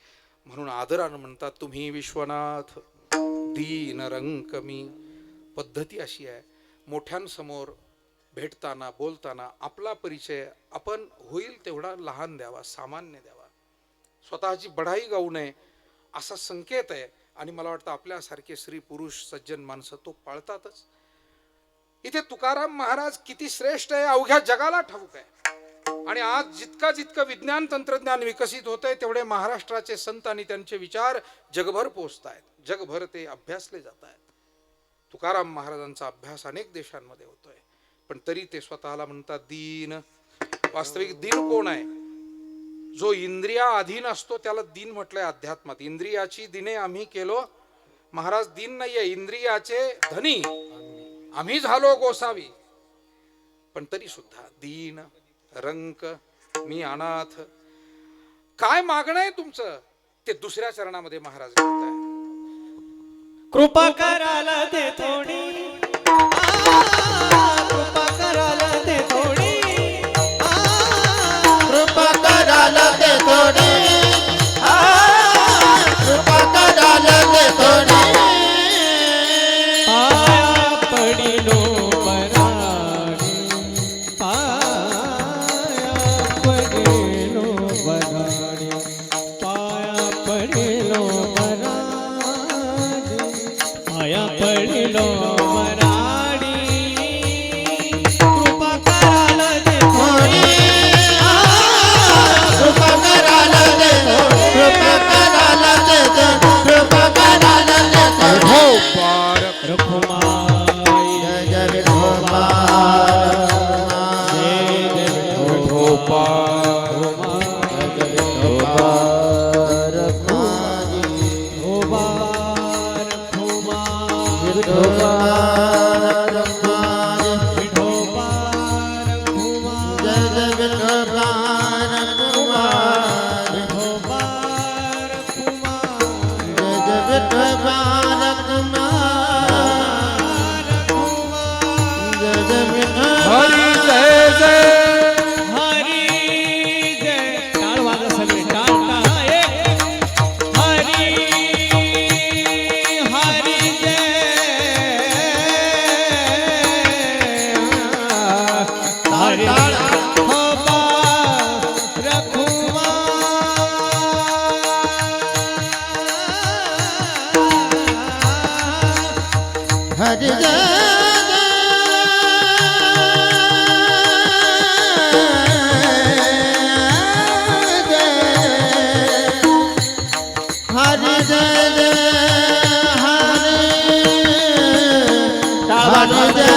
म्हणून आदरानं म्हणतात तुम्ही विश्वनाथ दीन रंक मी. पद्धती अशी आहे, मोठ्यांसमोर भेटताना बोलताना आपला परिचय आपण होईल तेवढा लहान द्यावा, सामान्य द्यावा, स्वतःची बढाई गाऊ नये असा संकेत आहे. आणि मला वाटतं आपल्यासारखे स्त्री पुरुष सज्जन माणसं तो पाळतातच. इथे तुकाराम महाराज किती श्रेष्ठ आहे अवघ्या जगाला ठाऊक आहे. आणि आज जितकं विज्ञान तंत्रज्ञान विकसित होत आहे तेवढे महाराष्ट्राचे संत आणि त्यांचे विचार जगभर पोहोचत आहेत, जगभर ते अभ्यासले जात आहेत. तुकाराम महाराजांचा अभ्यास अनेक देशांमध्ये होतोय, पण तरी ते स्वतःला म्हणतात दीन. वास्तविक दीन कोण आहे? जो इंद्रिया अधीन असतो त्याला दीन म्हटलंय अध्यात्मात. इंद्रियाची दिने आम्ही केलो. महाराज दीन नाहीये, इंद्रियाचे धनी आम्ही झालो गोसावी. पण तरी सुद्धा दीन रंक मी अनाथ. काय मागणं आहे तुमचं ते दुसऱ्या चरणामध्ये महाराज म्हणताय. कृपा करायला दे थोडी, कृपा करायला दे थोडी, कृपा करायला दे थोडी, कृपा करायला दे थोडी. पाया पडिलो बराडी, पाया पडिलो बराडी, पाया पडिलो बराडी, पाया पडिलो बराडी. कृपा करायला दे थोडी, कृपा करायला दे थोडी, कृपा करायला दे थोडी, कृपा करायला दे थोडी. रखुमाई जय जय विठोबा, जय जय विठोबा, जय जय विठोबा, रखुमाई, विठोबा रखुमाई, विठोबा, रखुमाई, विठोबा रखुमाई, जय जय विठोबा, रखुमाई, विठोबा रखुमाई, जय जय विठोबा, रखुमाई, जय जय विठोबा. हरी जय जय हरी जय. टाळ वाजा सगळे, टाळ टाळ. हरी हरी जय, हरी विठोबा रखुमाई. हरि जय हरि जय जय हरि हरि जय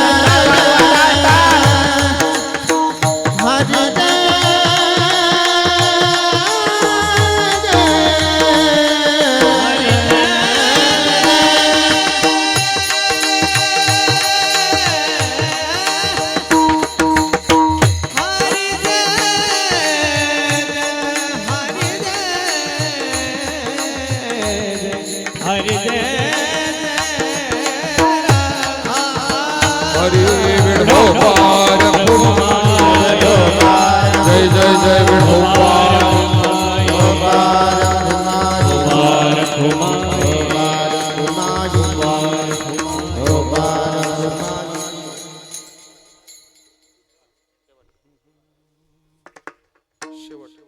शेवट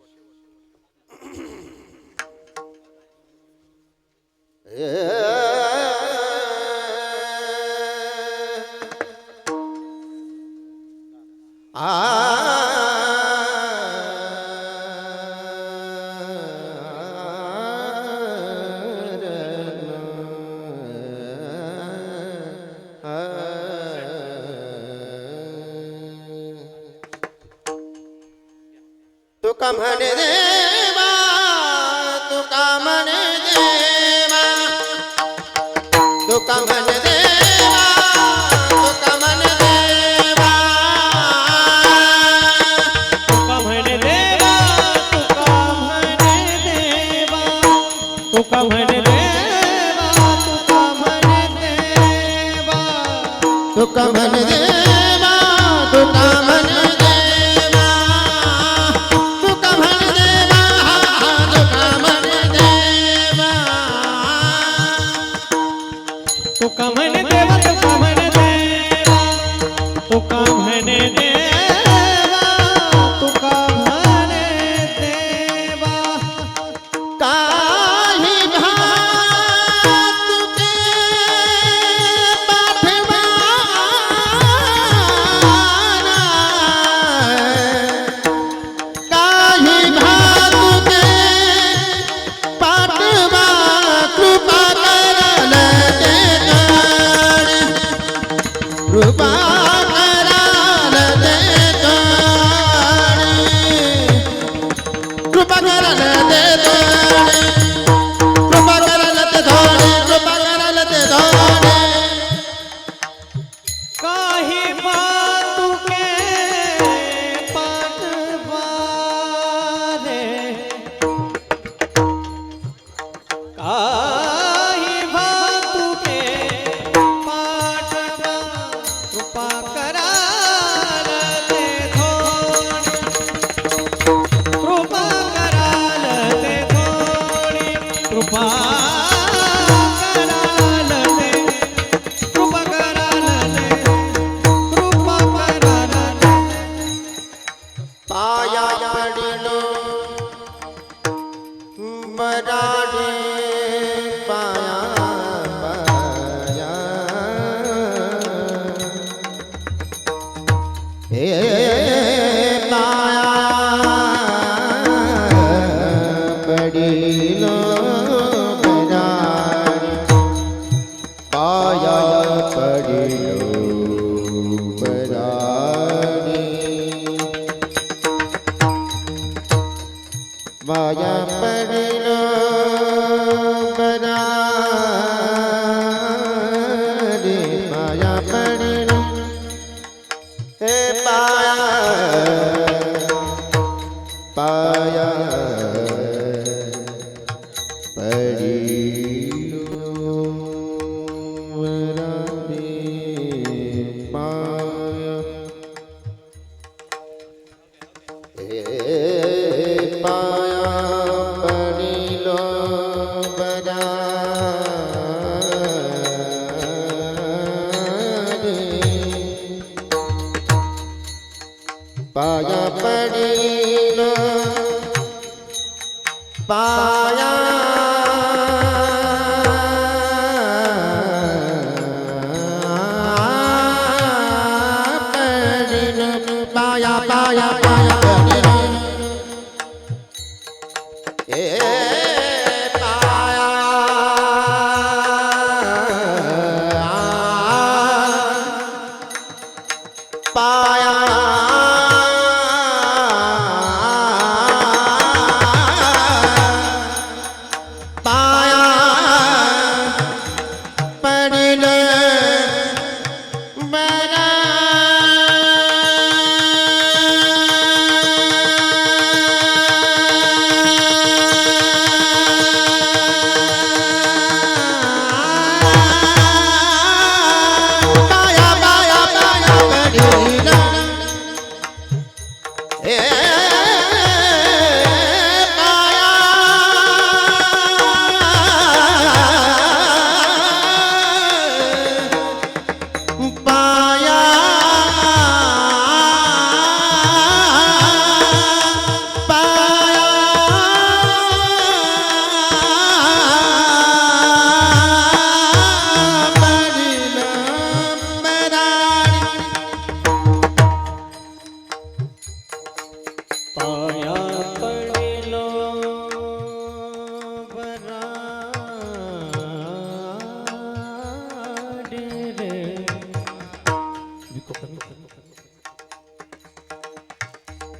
तुका म्हणे देवा तुका म्हणे देवा तुका म्हणे देवा तुका म्हणे देवा तुका म्हणे देवा तुका म्हणे देवा तुका म्हणे देवा तुका म्हणे देवा तुका म्हणे देवा तुका म्हणे देवा तुका म्हणे देवा तुका म्हणे देवा तुका म्हणे देवा तुका म्हणे देवा काही भातुके पाठवा कृपा करल ते कृपा कराल ते कृपा कराल ते कृपा कराल ते कृपा कराल ते काही बातुके पाठवारे काही बातुके पाठवा कृपा कराल ते थोडी कृपा कराल ते थोडी कृपा कराल ते कृपा कराल ते कृपा कराल ते पाया पडिलो बराडे पाया पाया हे पाया पडिलो बराडे पाया पडिलो बराडे माया पडिलो बराडे माया पडिलो हे पाया पाया पडिलो बराडे पाया हे पाया पडिलो बराडे पाया पडिलो पाया पडिलो पाया पाया पाया पडिलो हे पाया पाया पाया पडिलो बराडे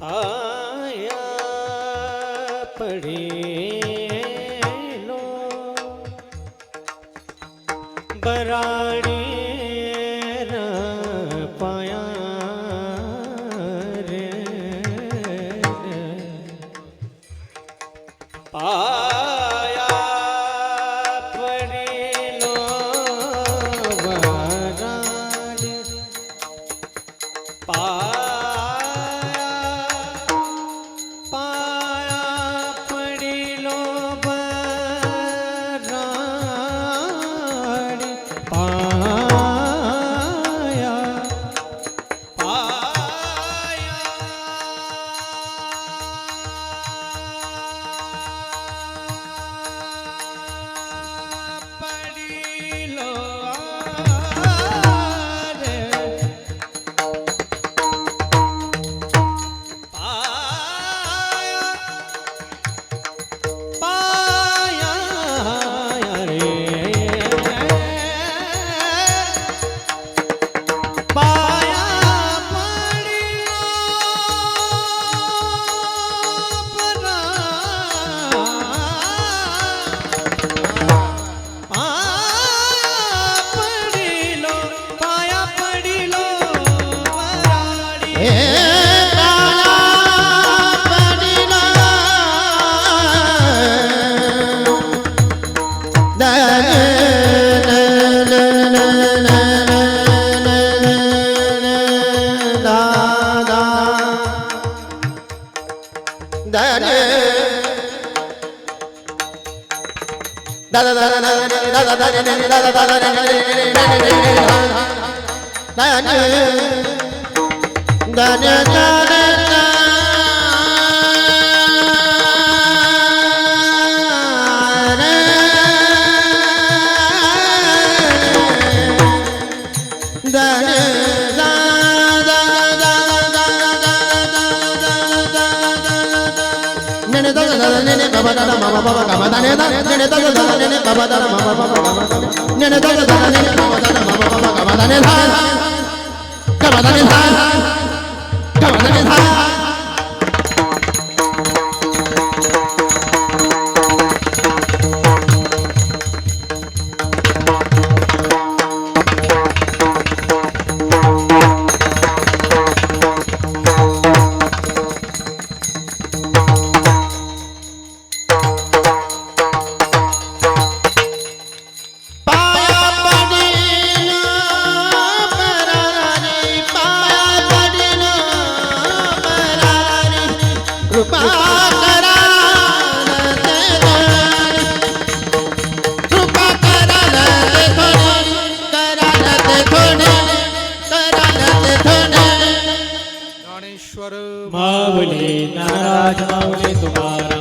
पाया पडेलो बराडी र पाया रे पाया पडेलो बराडी पाया पडिलो बराडी पाया पडिलो रे पाया रे पाया पडिलो पाया पडिलो वराडी हे पाया पडिलो कृपा करा कृपा करा ज्ञानेश्वर माऊली नाराज माऊली तुकाराम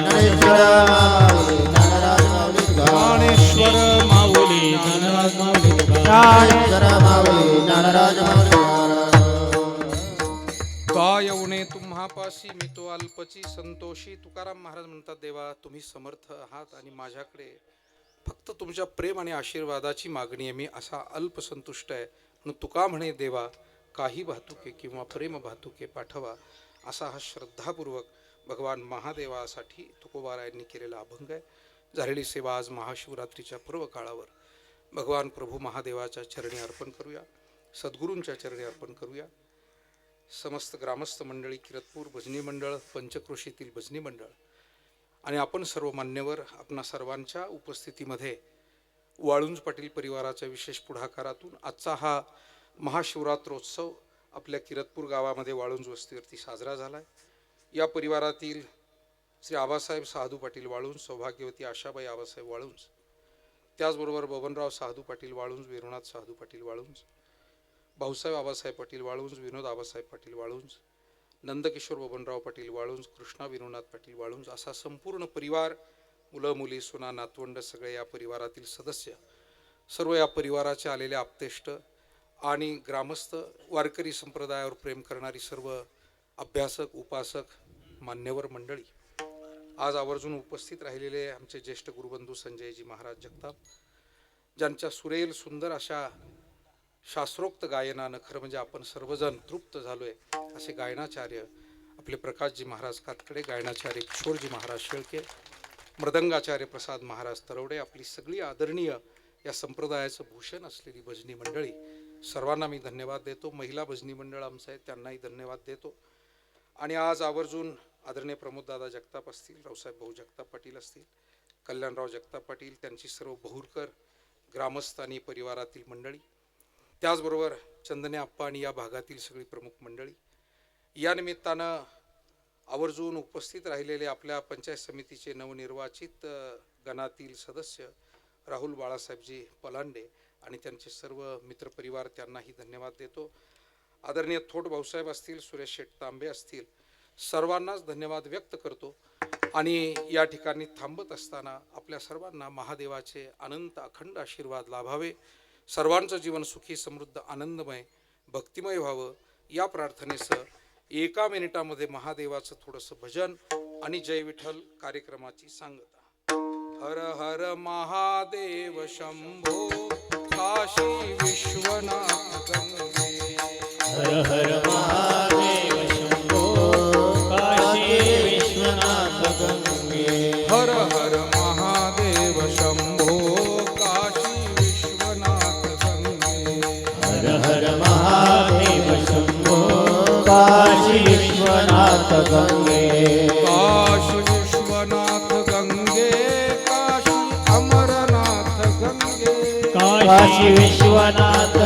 ज्ञानेश्वर माऊली नाराज माऊली तुकाराम काय उणे तुम्हापाशी मी तो अल्पची संतोषी. तुकाराम महाराज म्हणतात, देवा तुम्ही समर्थ आहात आणि माझ्याकडे फक्त तुमच्या प्रेम आणि आशीर्वादाची मागणी आहे. मी असा अल्पसंतुष्ट आहे. म्हणून तुका म्हणे देवा काही भातुके किंवा प्रेम भातुके पाठवा. असा हा श्रद्धापूर्वक भगवान महादेवासाठी तुकोबारायांनी केलेला अभंग आहे. झालेली सेवा आज महाशिवरात्रीच्या पर्व काळावर भगवान प्रभू महादेवाच्या चरणी अर्पण करूया. सद्गुरूंच्या चरणी अर्पण करूया. समस्त ग्रामस्थ मंडळी, किरतपूर भजनी मंडळ, पंचक्रोशीतील भजनी मंडळ आणि आपण सर्व मान्यवर आपणा सर्वांच्या उपस्थितीमध्ये वाळुंज पाटील परिवाराच्या विशेष पुढाकारातून आजचा हा महाशिवरात्रोत्सव आपल्या किरतपूर गावामध्ये वाळुंज वस्तीवरती साजरा झाला आहे. या परिवारातील श्री आबासाहेब साधू पाटील वाळुंज, सौभाग्यवती आशाबाई आबासाहेब वाळुंज, त्याचबरोबर बबनराव साधू पाटील वाळुंज, वीरनाथ साधू पाटील वाळुंज, भाऊसाहेब आबासाहेब पाटील वाळुंज, विनोद आबासाहेब पाटील वाळुंज, नंदकिशोर बबनराव पाटील वाळुंज, कृष्णा विनोनाथ पाटील वाळुंज असा संपूर्ण परिवार, मुलं मुली, सुना नातवंड, सगळे या परिवारातील सदस्य, सर्व या परिवाराचे आलेले आप्तेष्ट आणि ग्रामस्थ, वारकरी संप्रदायावर प्रेम करणारी सर्व अभ्यासक, उपासक, मान्यवर मंडळी, आज आवर्जून उपस्थित राहिलेले आमचे ज्येष्ठ गुरुबंधू संजयजी महाराज जगताप, ज्यांच्या सुरेल सुंदर अशा शास्त्रोक्त गायनानं खरं म्हणजे आपण सर्वजण तृप्त झालोय. असे गायनाचार्य आपले प्रकाशजी महाराज कातकडे, गायनाचार्य किशोरजी महाराज शेळके, मृदंगाचार्य प्रसाद महाराज तरवडे, आपली सगळी आदरणीय या संप्रदायाचं भूषण असलेली भजनी मंडळी, सर्वांना मी धन्यवाद देतो. महिला भजनी मंडळ आमचं आहे त्यांनाही धन्यवाद देतो. आणि आज आवर्जून आदरणीय प्रमोददादा जगताप असतील, रावसाहेब भाऊ जगताप पाटील असतील, कल्याणराव जगताप पाटील, त्यांची सर्व बहुरकर ग्रामस्थ आणि परिवारातील मंडळी, त्याचबरोबर चंदने आप्पा आणि या भागातील सगळी प्रमुख मंडळी, या निमित्तानं आवर्जून उपस्थित राहिलेले आपल्या पंचायत समितीचे नवनिर्वाचित गणातील सदस्य राहुल बाळासाहेबजी पलांडे आणि त्यांचे सर्व मित्रपरिवार, त्यांनाही धन्यवाद देतो. आदरणीय थोट भाऊसाहेब असतील, सुरेश शेठ तांबे असतील, सर्वांनाच धन्यवाद व्यक्त करतो. आणि या ठिकाणी थांबत असताना आपल्या सर्वांना महादेवाचे अनंत अखंड आशीर्वाद लाभावे, सर्वांचं जीवन सुखी समृद्ध आनंदमय भक्तिमय व्हावं या प्रार्थनेसह एका मिनिटामध्ये महादेवाचं थोडंसं भजन आणि जय विठ्ठल कार्यक्रमाची सांगता. हर हर महादेव शंभो काशी विश्वनाथ गंगे. हर हर महादेव शंभो काशी विश्वनाथ गंगे. हर हर महादेव शंभो काशी विश्वनाथ गंगे. हर हर महादेव शंभो काशी विश्वनाथ गंगे. काशी विश्वनाथ गंगे, काशी अमरनाथ गंगे. काशी विश्वनाथ